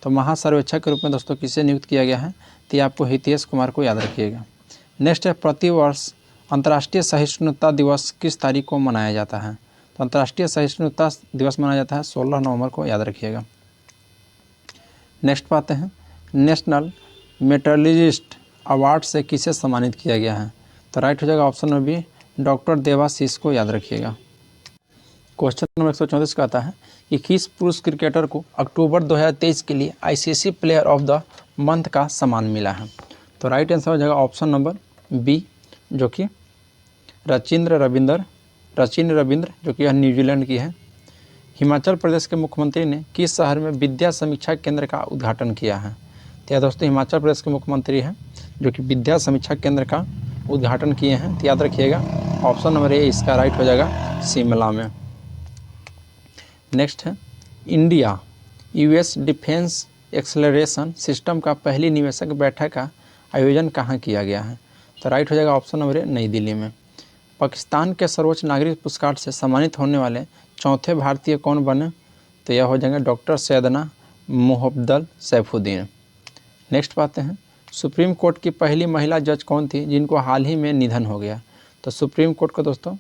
तो महासर्वेक्षक के रूप में दोस्तों किसे नियुक्त किया गया है? तो ये आपको हितेश कुमार को याद रखिएगा। नेक्स्ट है, प्रतिवर्ष अंतर्राष्ट्रीय सहिष्णुता दिवस किस तारीख को मनाया जाता है? तो अंतर्राष्ट्रीय सहिष्णुता दिवस मनाया जाता है 16 नवंबर को, याद रखिएगा। नेक्स्ट पाते हैं, नेशनल मेटलर्जिस्ट अवार्ड से किसे सम्मानित किया गया है? तो राइट हो जाएगा option number B, doctor Devashish को, याद रखिएगा। क्वेश्चन नंबर 134 का आता है कि किस पुरुष क्रिकेटर को अक्टूबर 2023 के लिए ICC player of the month का सम्मान मिला है? तो राइट आंसर हो जाएगा ऑप्शन नंबर बी, जो कि रचिंद्र रविंद्र, जो कि यह न्यूजीलैंड की है। हिमाचल प्रदेश के मुख्यमंत्री ने किस शहर में विद्या समीक्षा केंद्र का उद्घाटन किया है? तो यह दोस्तों हिमाचल प्रदेश के मुख्यमंत्री हैं जो कि विद्या समीक्षा केंद्र का उद्घाटन किए हैं। तो याद रखिएगा ऑप्शन नंबर ए इसका राइट हो जाएगा शिमला में। नेक्स्ट है, India US defence acceleration system का पहली निवेशक बैठक का आयोजन कहाँ किया गया है? तो राइट हो जाएगा ऑप्शन नंबर ए नई दिल्ली में। पाकिस्तान के सर्वोच्च नागरिक पुरस्कार से सम्मानित होने वाले चौथे भारतीय कौन बने? तो यह हो जाएंगे डॉक्टर सैयदना मोहब्बल सैफुद्दीन। नेक्स्ट पाते हैं, सुप्रीम कोर्ट की पहली महिला जज कौन थी जिनको हाल ही में निधन हो गया? तो सुप्रीम कोर्ट का दोस्तों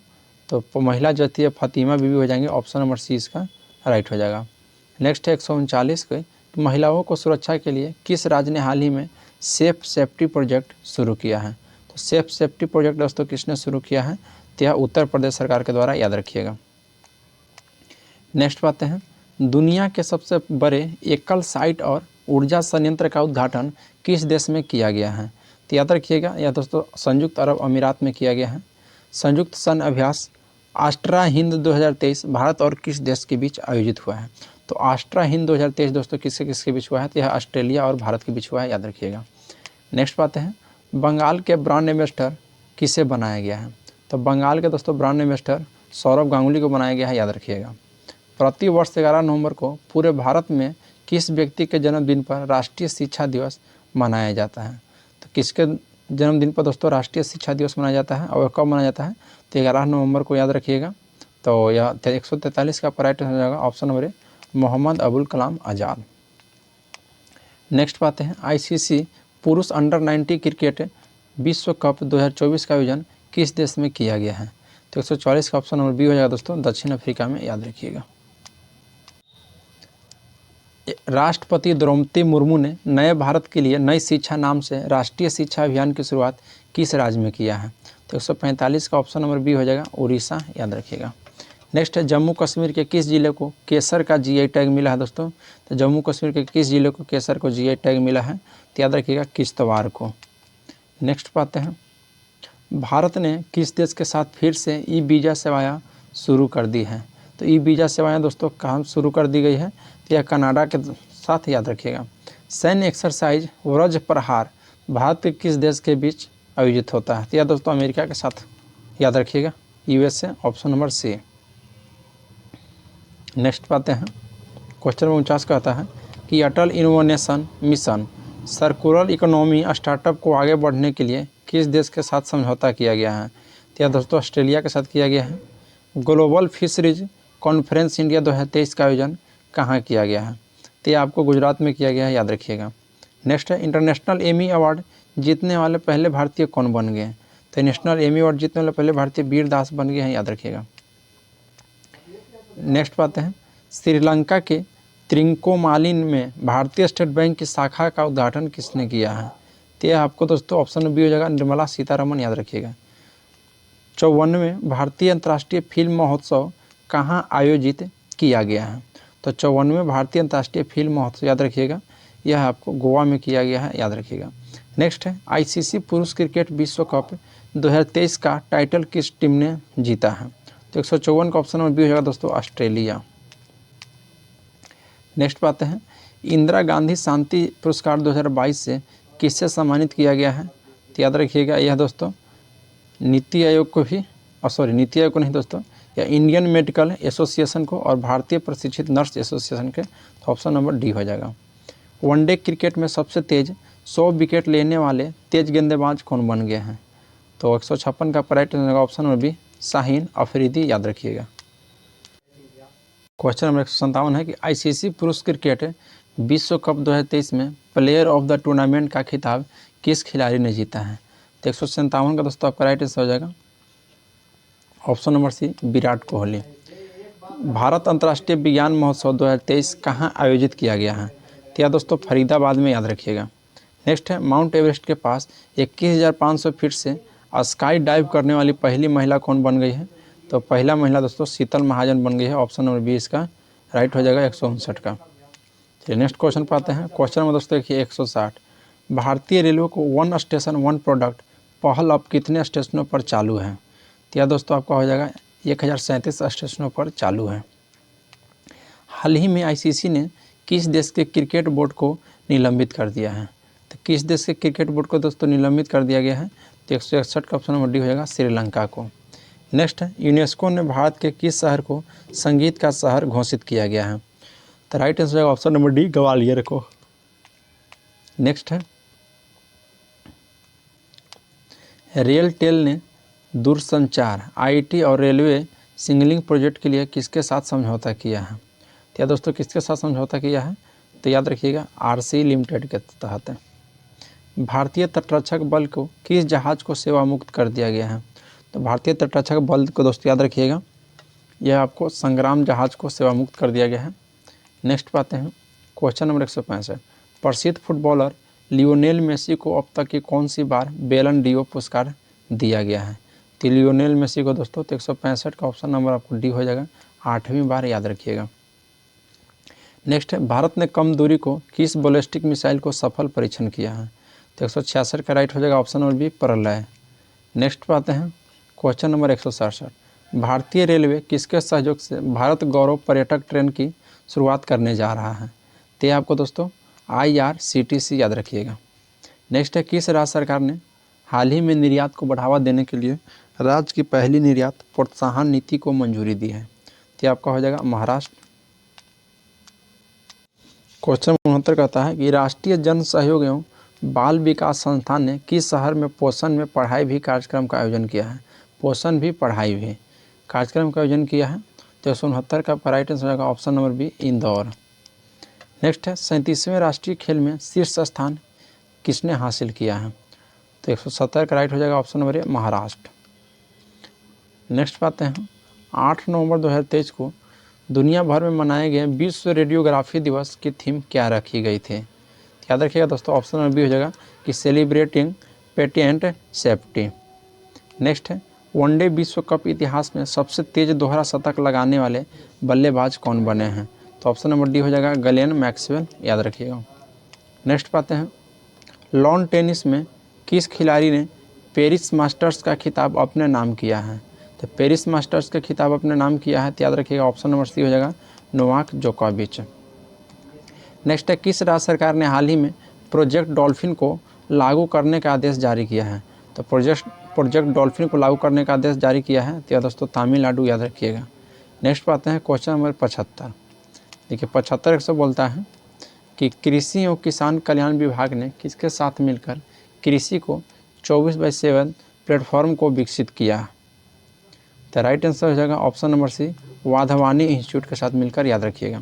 तो महिला जज थी फातिमा बीबी, हो जाएंगे ऑप्शन नंबर सी इसका राइट हो जाएगा। नेक्स्ट है 139 के, महिलाओं को सुरक्षा के लिए किस राज्य ने हाल ही में सेफ सेफ्टी प्रोजेक्ट शुरू किया है? तो सेफ सेफ्टी प्रोजेक्ट दोस्तों किसने शुरू किया है? तो यह उत्तर प्रदेश सरकार के द्वारा, याद रखिएगा। नेक्स्ट बात है, दुनिया के सबसे बड़े एकल साइट और ऊर्जा संयंत्र का उद्घाटन किस देश में किया गया है? तो याद रखिएगा यह दोस्तों संयुक्त अरब अमीरात में किया गया है। संयुक्त सैन्य अभ्यास आस्ट्रा हिंद 2023 भारत और किस देश के बीच आयोजित हुआ है? तो आस्ट्रा हिंद 2023 दोस्तों किसके किसके बीच हुआ है? तो यह ऑस्ट्रेलिया और भारत के बीच हुआ है, याद रखिएगा। नेक्स्ट बात है, बंगाल के ब्रांड एम्बेसडर किसे बनाया गया है? तो बंगाल के दोस्तों ब्रांड एम्बेसडर सौरभ गांगुली को बनाया गया है, याद रखिएगा। प्रतिवर्ष 11 नवंबर को पूरे भारत में किस व्यक्ति के जन्मदिन पर राष्ट्रीय शिक्षा दिवस मनाया जाता है? तो किसके जन्मदिन पर दोस्तों राष्ट्रीय शिक्षा दिवस मनाया जाता है और कब मनाया जाता है? तो 11 नवंबर को, याद रखिएगा। तो यह 143 का राइट हो जाएगा option number A, Mohammad Abul Kalam Azad. Next बात है, ICC पुरुष अंडर 90 क्रिकेट विश्व कप 2024 का आयोजन किस देश में किया गया है? तो 144 का ऑप्शन नंबर बी हो जाएगा दोस्तों, दक्षिण अफ्रीका में, याद रखिएगा। राष्ट्रपति द्रौपदी मुर्मू ने नए भारत के लिए नई शिक्षा नाम से राष्ट्रीय शिक्षा अभियान की शुरुआत किस राज्य में किया है? तो 145 का ऑप्शन नंबर बी हो जाएगा उड़ीसा, याद रखिएगा। नेक्स्ट है, जम्मू कश्मीर के किस जिले को केसर का GI टैग मिला है दोस्तों? तो जम्मू कश्मीर के किस जिले को केसर को GI टैग मिला है? तो याद रखिएगा किश्तवाड़ को। नेक्स्ट पाते हैं, भारत ने किस देश के साथ फिर से ई-वीज़ा सेवाएं शुरू कर दी है? तो ई-वीज़ा सेवाएं दोस्तों कहाँ शुरू कर दी गई है? तो यह कनाडा के साथ, याद रखिएगा। सैन्य एक्सरसाइज वज्र प्रहार भारत के किस देश के बीच आयोजित होता है? तो यह दोस्तों अमेरिका के साथ, याद रखिएगा, USA, option number C. Next पाते हैं, क्वेश्चन नंबर 49 कहता है कि Atal innovation mission circular economy startup को आगे बढ़ने के लिए किस देश के साथ समझौता किया गया है? तो यह दोस्तों ऑस्ट्रेलिया के साथ किया गया है। ग्लोबल फिशरीज कॉन्फ्रेंस इंडिया 2023 का आयोजन कहाँ किया गया है? तो यह आपको गुजरात में किया गया है, याद रखिएगा। नेक्स्ट है, इंटरनेशनल एमी अवार्ड जीतने वाले पहले भारतीय कौन बन गए? तो नेशनल एमी अवार्ड जीतने वाले पहले भारतीय वीर दास बन गए हैं, याद रखिएगा। नेक्स्ट बात है, श्रीलंका के त्रिंकोमाली में भारतीय स्टेट बैंक की शाखा का उद्घाटन किसने किया है? तो यह आपको दोस्तों ऑप्शन बी हो जाएगा निर्मला सीतारमण, याद रखिएगा। 54वें भारतीय अंतर्राष्ट्रीय फिल्म महोत्सव कहाँ आयोजित किया गया है? तो 54वें भारतीय अंतर्राष्ट्रीय फिल्म महोत्सव, याद रखिएगा, यह आपको गोवा में किया गया है, याद रखिएगा। नेक्स्ट है, ICC पुरुष क्रिकेट विश्व कप 2023 का टाइटल किस टीम ने जीता है? तो 154 का ऑप्शन नंबर बी हो जाएगा दोस्तों ऑस्ट्रेलिया। नेक्स्ट बात है, इंदिरा गांधी शांति पुरस्कार 2022 से किससे सम्मानित किया गया है? तो याद रखिएगा यह दोस्तों नीति आयोग को भी, नीति आयोग को नहीं दोस्तों, या इंडियन मेडिकल एसोसिएशन को और भारतीय प्रशिक्षित नर्स एसोसिएशन के, तो ऑप्शन नंबर डी हो जाएगा। वनडे क्रिकेट में सबसे तेज 100 विकेट लेने वाले तेज गेंदबाज कौन बन गए हैं? तो 156 का राइट होगा option number B, Shaheen Afridi, याद रखिएगा। क्वेश्चन नंबर 157 है कि आईसीसी पुरुष क्रिकेट विश्व कप 2023 में प्लेयर ऑफ द टूर्नामेंट का खिताब किस खिलाड़ी ने जीता है? तो 157 का दोस्तों आपका राइट आंसर हो जाएगा option number C, Virat Kohli. Bharat अंतर्राष्ट्रीय विज्ञान महोत्सव 2023 कहाँ आयोजित किया गया है? तो यह दोस्तों फरीदाबाद में, याद रखिएगा। नेक्स्ट है, माउंट एवरेस्ट के पास 21,500 फीट से स्काई डाइव करने वाली पहली महिला कौन बन गई है? तो पहला महिला दोस्तों शीतल महाजन बन गई है, ऑप्शन नंबर बी इसका राइट हो जाएगा 159 का। चलिए नेक्स्ट क्वेश्चन पर आते हैं। क्वेश्चन में दोस्तों देखिए 160, भारतीय रेलवे को वन स्टेशन वन प्रोडक्ट पहल अब कितने स्टेशनों पर चालू है? तो यह दोस्तों आपका हो जाएगा 1037 स्टेशनों पर चालू है। हाल ही में आईसीसी ने किस देश के क्रिकेट बोर्ड को निलंबित कर दिया है? तो किस देश के क्रिकेट बोर्ड को दोस्तों निलंबित कर दिया गया है? तो 161 का ऑप्शन नंबर डी हो जाएगा, श्रीलंका को। नेक्स्ट है, यूनेस्को ने भारत के किस शहर को संगीत का शहर घोषित किया गया है? तो राइट आंसर होगा ऑप्शन नंबर डी, ग्वालियर को। नेक्स्ट है, रेलटेल ने दूरसंचार, आईटी और रेलवे सिग्नलिंग प्रोजेक्ट के लिए किसके साथ समझौता किया है? तो दोस्तों किसके साथ समझौता किया है? तो याद रखिएगा आरसी लिमिटेड के तहत। भारतीय तटरक्षक बल को किस जहाज़ को सेवा मुक्त कर दिया गया है? तो भारतीय तटरक्षक बल को दोस्तों याद रखिएगा, यह आपको संग्राम जहाज़ को सेवा मुक्त कर दिया गया है। नेक्स्ट पाते हैं क्वेश्चन नंबर 165, प्रसिद्ध फुटबॉलर लियोनेल मेसी को अब तक की कौन सी बार बैलन डीओ पुरस्कार दिया गया है? तो लियोनेल मेसी को दोस्तों 165 का ऑप्शन नंबर आपको डी हो जाएगा, 8वीं बार, याद रखिएगा। नेक्स्ट है, भारत ने कम दूरी को किस बैलिस्टिक मिसाइल को सफल परीक्षण किया है? तो 166 का राइट हो जाएगा ऑप्शन नंबर बी, प्रलय। नेक्स्ट पाते हैं क्वेश्चन नंबर 167, भारतीय रेलवे किसके सहयोग से भारत गौरव पर्यटक ट्रेन की शुरुआत करने जा रहा है? तो ये आपको दोस्तों IRCTC, याद रखिएगा। नेक्स्ट है, किस राज्य सरकार ने हाल ही में निर्यात को बढ़ावा देने के लिए राज्य की पहली निर्यात प्रोत्साहन नीति को मंजूरी दी है? तो ये आपका हो जाएगा महाराष्ट्र। क्वेश्चन 69 कहता है कि राष्ट्रीय जन सहयोग एवं बाल विकास संस्थान ने किस शहर में पोषण में पढ़ाई भी कार्यक्रम का आयोजन किया है? पोषण भी पढ़ाई भी कार्यक्रम का आयोजन किया है। तो 169 का राइट आंसर होगा option number B, Indore. Next है, 37वें राष्ट्रीय खेल में शीर्ष स्थान किसने हासिल किया है? तो 170 का राइट हो जाएगा ऑप्शन नंबर ए, महाराष्ट्र। नेक्स्ट पाते हैं 8 नवंबर 2023 को दुनिया भर में मनाए गए विश्व रेडियोग्राफी दिवस की थीम क्या रखी गई थी? याद रखिएगा दोस्तों ऑप्शन नंबर बी हो जाएगा कि सेलिब्रेटिंग पेटेंट सेफ्टी। नेक्स्ट है, वनडे विश्व कप इतिहास में सबसे तेज दोहरा शतक लगाने वाले बल्लेबाज कौन बने हैं? तो ऑप्शन नंबर डी हो जाएगा ग्लेन मैक्सवेल, याद रखिएगा। नेक्स्ट पाते हैं, लॉन टेनिस में किस खिलाड़ी ने पेरिस मास्टर्स का खिताब अपने नाम किया है? तो पेरिस मास्टर्स का खिताब अपने नाम किया है, तो याद रखिएगा ऑप्शन नंबर सी हो जाएगा नोवाक जोकोविच। नेक्स्ट है, किस राज्य सरकार ने हाल ही में प्रोजेक्ट डॉल्फिन को लागू करने का आदेश जारी किया है? तो प्रोजेक्ट डॉल्फिन को लागू करने का आदेश जारी किया है, तो दोस्तों तमिलनाडु, याद रखिएगा। नेक्स्ट पाते हैं क्वेश्चन नंबर 75। देखिए 75 100 बोलता है कि कृषि एवं किसान कल्याण विभाग ने किसके साथ मिलकर कृषि को 24/7 प्लेटफॉर्म को विकसित किया? तो राइट आंसर हो जाएगा option number C, Wadhwani institute के साथ मिलकर, याद रखिएगा।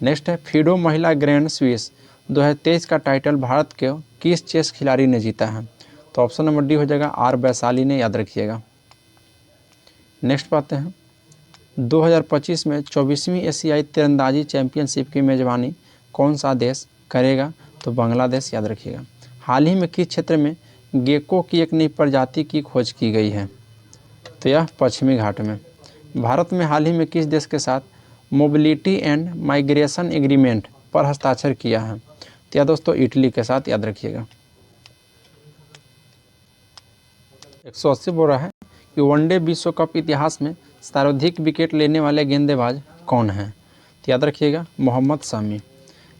नेक्स्ट है, फीडो महिला ग्रैंड स्विस 2023 का टाइटल भारत के किस चेस खिलाड़ी ने जीता है? तो ऑप्शन नंबर डी हो जाएगा आर वैशाली ने, याद रखिएगा। नेक्स्ट पाते हैं 2025 में 24वीं एशियाई तीरंदाजी चैंपियनशिप की मेजबानी कौन सा देश करेगा? तो बांग्लादेश, याद रखिएगा। हाल ही में किस क्षेत्र में गेको की एक नई प्रजाति की खोज की गई है? तो यह पश्चिमी घाट में। भारत में हाल ही में किस देश के साथ मोबिलिटी एंड माइग्रेशन एग्रीमेंट पर हस्ताक्षर किया है? तो यह दोस्तों इटली के साथ, याद रखिएगा। 180 बोल रहा है कि वनडे विश्व कप इतिहास में सर्वाधिक विकेट लेने वाले गेंदबाज कौन हैं? तो याद रखिएगा मोहम्मद शमी।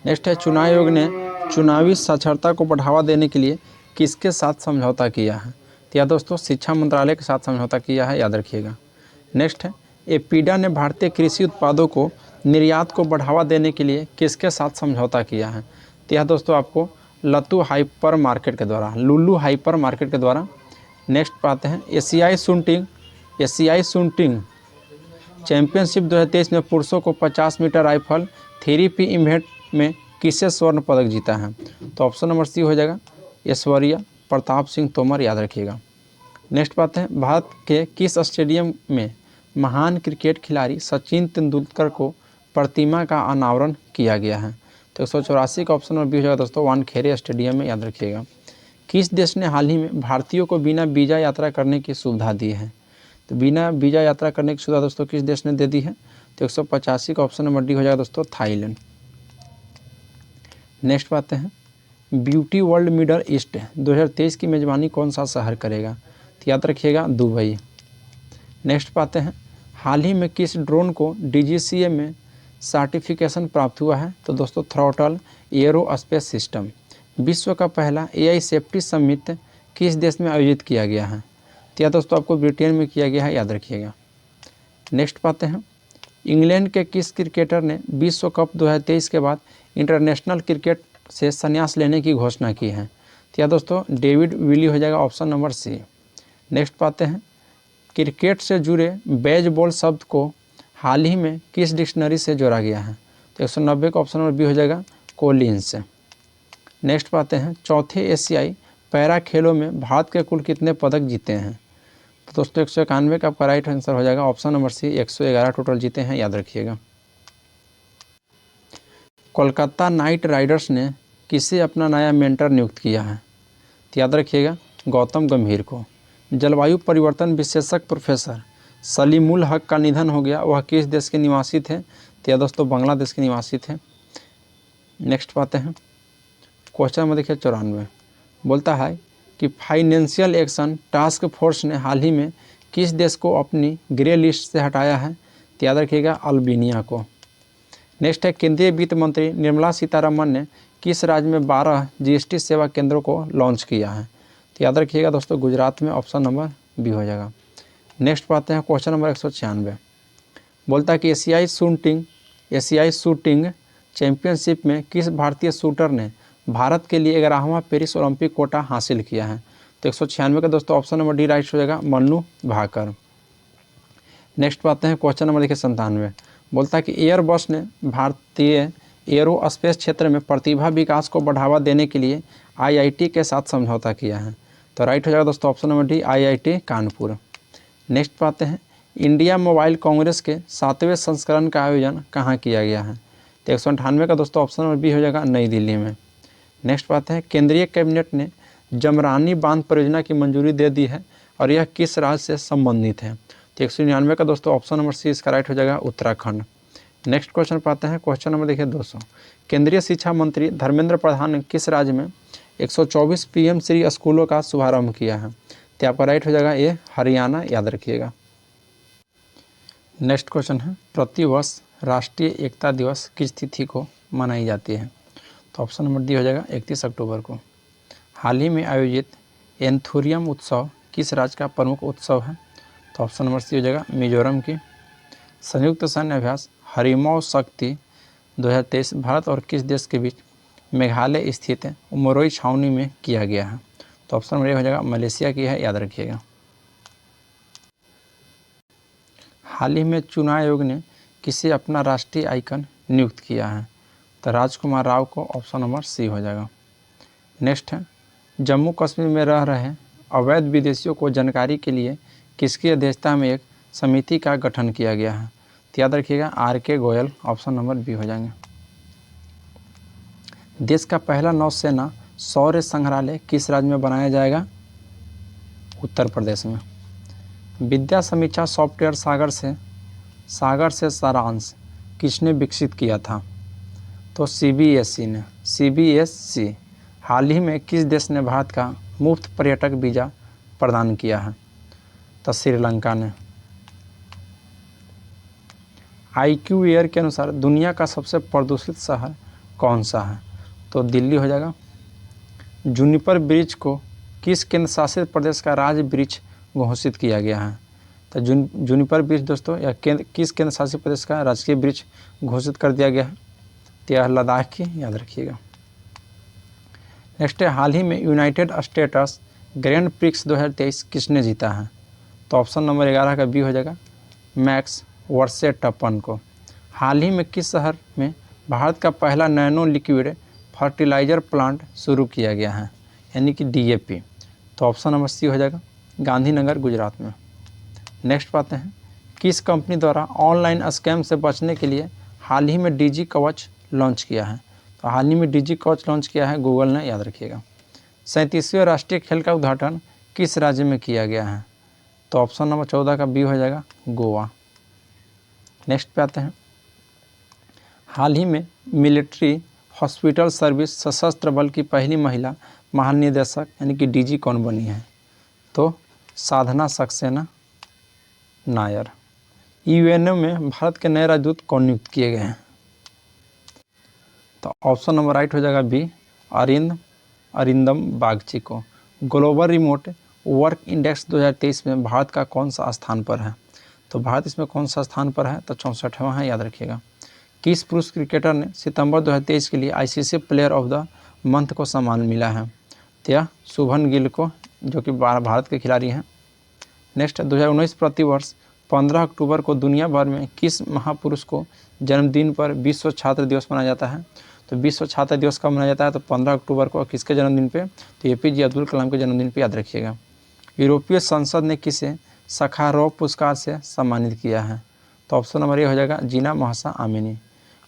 नेक्स्ट है, चुनाव आयोग ने चुनावी साक्षरता को बढ़ावा देने के लिए किसके साथ समझौता किया है? तो यह दोस्तों शिक्षा मंत्रालय के साथ समझौता किया है, याद रखिएगा। नेक्स्ट है, एपीडा ने भारतीय कृषि उत्पादों को निर्यात को बढ़ावा देने के लिए किसके साथ समझौता किया है? तो यह दोस्तों आपको लतू हाइपर मार्केट के द्वारा, लुलू हाइपर मार्केट के द्वारा। नेक्स्ट पाते हैं एशियाई शूटिंग चैंपियनशिप 2023 में पुरुषों को 50 मीटर राइफल 3P इवेंट में किससे स्वर्ण पदक जीता है? तो ऑप्शन नंबर सी हो जाएगा ऐश्वर्या प्रताप सिंह तोमर, याद रखिएगा। नेक्स्ट बात है, भारत के किस स्टेडियम में महान क्रिकेट खिलाड़ी सचिन तेंदुलकर को प्रतिमा का अनावरण किया गया है? तो 184 का ऑप्शन नंबर बी हो जाएगा दोस्तों वानखेड़े स्टेडियम में, याद रखिएगा। किस देश ने हाल ही में भारतीयों को बिना वीज़ा यात्रा करने की सुविधा दी है? तो बिना वीज़ा यात्रा करने की सुविधा दोस्तों किस देश ने दे दी है? तो 185 का ऑप्शन नंबर डी हो जाएगा दोस्तों थाईलैंड। नेक्स्ट बात है, ब्यूटी वर्ल्ड मिडल ईस्ट 2023 की मेज़बानी कौन सा शहर करेगा? तो याद रखिएगा दुबई। नेक्स्ट बात है, हाल ही में किस ड्रोन को DGCA में सर्टिफिकेशन प्राप्त हुआ है? तो दोस्तों थ्रॉटल एरोस्पेस सिस्टम। विश्व का पहला AI सेफ्टी समिट किस देश में आयोजित किया गया है? तो यह दोस्तों आपको ब्रिटेन में किया गया है, याद रखिएगा। नेक्स्ट बात है, इंग्लैंड के किस क्रिकेटर ने विश्व कप 2023 के बाद इंटरनेशनल क्रिकेट से संन्यास लेने की घोषणा की है? तो यह दोस्तों डेविड विली हो जाएगा, ऑप्शन नंबर सी। नेक्स्ट पाते हैं, क्रिकेट से जुड़े बेसबॉल शब्द को हाल ही में किस डिक्शनरी से जोड़ा गया है? तो 190 का ऑप्शन नंबर बी हो जाएगा कोलिंस से। नेक्स्ट पाते हैं, चौथे एशियाई पैरा खेलों में भारत के कुल कितने पदक जीते हैं? तो दोस्तों 191 का आपका राइट आंसर हो जाएगा ऑप्शन नंबर सी, 111 टोटल जीते हैं, याद रखिएगा। कोलकाता नाइट राइडर्स ने किसे अपना नया मेंटर नियुक्त किया है? तो याद रखिएगा गौतम गंभीर को। जलवायु परिवर्तन विशेषज्ञ प्रोफेसर सलीमुल हक का निधन हो गया, वह किस देश के निवासी थे? तो यह दोस्तों बांग्लादेश के निवासी थे। नेक्स्ट पाते हैं, क्वेश्चन में देखिए 94 बोलता है कि फाइनेंशियल एक्शन टास्क फोर्स ने हाल ही में किस देश को अपनी ग्रे लिस्ट से हटाया है? तो याद रखिएगा अल्बानिया को। नेक्स्ट है, केंद्रीय वित्त मंत्री निर्मला सीतारमण ने किस राज्य में 12 GST सेवा केंद्रों को लॉन्च किया है? तो याद रखिएगा दोस्तों गुजरात में, ऑप्शन नंबर बी हो जाएगा। नेक्स्ट पाते हैं क्वेश्चन नंबर 196 बोलता है कि एशियाई शूटिंग चैंपियनशिप में किस भारतीय शूटर ने भारत के लिए 11वां पेरिस ओलंपिक कोटा हासिल किया है? तो 196 का दोस्तों ऑप्शन नंबर डी राइट हो जाएगा मन्नू भाकर। नेक्स्ट पाते हैं क्वेश्चन नंबर देखिए 97 बोलता है कि एयरबस ने भारतीय एरोस्पेस क्षेत्र में प्रतिभा विकास को बढ़ावा देने के लिए IIT के साथ समझौता किया है। तो राइट हो जाएगा दोस्तों option number D IIT Kanpur. Next पाते हैं, इंडिया मोबाइल कांग्रेस के 7वें संस्करण का आयोजन कहाँ किया गया है? तो 198 का दोस्तों ऑप्शन नंबर बी हो जाएगा नई दिल्ली में। नेक्स्ट बात है, केंद्रीय कैबिनेट ने जमरानी बांध परियोजना की मंजूरी दे दी है और यह किस राज्य से संबंधित है? तो 199 का दोस्तों ऑप्शन नंबर सी इसका राइट हो जाएगा उत्तराखंड। नेक्स्ट क्वेश्चन पाते हैं, क्वेश्चन नंबर देखिए 200 केंद्रीय शिक्षा मंत्री धर्मेंद्र प्रधान ने किस राज्य में 124 PM श्री स्कूलों का शुभारंभ किया है? तो आपका राइट हो जाएगा ये हरियाणा, याद रखिएगा। नेक्स्ट क्वेश्चन है, प्रतिवर्ष राष्ट्रीय एकता दिवस किस तिथि को मनाई जाती है? तो ऑप्शन नंबर डी हो जाएगा 31 अक्टूबर को। हाल ही में आयोजित एंथुरियम उत्सव किस राज्य का प्रमुख उत्सव है? तो ऑप्शन नंबर सी हो जाएगा मिजोरम की। संयुक्त सैन्य अभ्यास हरिमौ शक्ति 2023 भारत और किस देश के बीच मेघालय स्थित उमरोई छावनी में किया गया है? तो ऑप्शन नंबर ए हो जाएगा मलेशिया की है, याद रखिएगा। हाल ही में चुनाव आयोग ने किसे अपना राष्ट्रीय आइकन नियुक्त किया है? तो राजकुमार राव को, ऑप्शन नंबर सी हो जाएगा। नेक्स्ट है, जम्मू कश्मीर में रह रहे अवैध विदेशियों को जानकारी के लिए किसकी अध्यक्षता में एक समिति का गठन किया गया है? तो याद रखिएगा RK Goyal, option number B हो जाएंगे। देश का पहला नौसेना शौर्य संग्रहालय किस राज्य में बनाया जाएगा? उत्तर प्रदेश में। विद्या समीक्षा सॉफ्टवेयर सागर से सारांश किसने विकसित किया था? तो CBSE ने। CBSE हाल ही में किस देश ने भारत का मुफ्त पर्यटक वीज़ा प्रदान किया है? तो श्रीलंका ने। IQ एयर के अनुसार दुनिया का सबसे प्रदूषित शहर कौन सा है? तो दिल्ली हो जाएगा। जूनिपर वृक्ष को किस केंद्र शासित प्रदेश का राज्य वृक्ष घोषित किया गया है? तो जूनिपर वृक्ष दोस्तों यह किस केंद्र शासित प्रदेश का राजकीय वृक्ष घोषित कर दिया गया है? तो यह लद्दाख की, याद रखिएगा। नेक्स्ट है, हाल ही में यूनाइटेड स्टेट्स ग्रैंड प्रिक्स 2023 किसने जीता है? तो ऑप्शन नंबर 11 का बी हो जाएगा, मैक्स वर्सेटप्पन को। हाल ही में किस शहर में भारत का पहला नैनो लिक्विड फर्टिलाइजर प्लांट शुरू किया गया है, यानी कि DAP? तो ऑप्शन नंबर सी हो जाएगा, गांधीनगर, गुजरात में। नेक्स्ट पाते हैं, किस कंपनी द्वारा ऑनलाइन स्कैम से बचने के लिए हाल ही में DG कवच लॉन्च किया है? तो हाल ही में DG कवच लॉन्च किया है गूगल ने, याद रखिएगा। 37वें राष्ट्रीय खेल का उद्घाटन किस राज्य में किया गया है? तो ऑप्शन नंबर 14 का बी हो जाएगा, गोवा। नेक्स्ट पे आते हैं, हाल ही में मिलिट्री हॉस्पिटल सर्विस सशस्त्र बल की पहली महिला महानिदेशक यानी कि DG कौन बनी है? तो साधना सक्सेना नायर। UN में भारत के नए राजदूत कौन नियुक्त किए गए हैं? तो ऑप्शन नंबर राइट हो जाएगा बी, अरिंदम बागची को। ग्लोबल रिमोट वर्क इंडेक्स 2023 में भारत का कौन सा स्थान पर है? तो भारत इसमें कौन सा स्थान पर है? तो 64वां है, याद रखिएगा। किस पुरुष क्रिकेटर ने सितंबर 2023 के लिए ICC player of the month को सम्मान मिला है? तो यह शुभन गिल को, जो कि भारत के खिलाड़ी हैं। नेक्स्ट, 2019 प्रतिवर्ष 15 अक्टूबर को दुनिया भर में किस महापुरुष को जन्मदिन पर विश्व छात्र दिवस मनाया जाता है? तो विश्व छात्र दिवस कब मनाया जाता है? तो 15 अक्टूबर को। किसके जन्मदिन पे? तो APJ अब्दुल कलाम के जन्मदिन पे, याद रखिएगा। यूरोपीय संसद ने किसे सखारोव पुरस्कार से सम्मानित किया है? तो ऑप्शन नंबर ए हो जाएगा, जीना महसा आमिनी।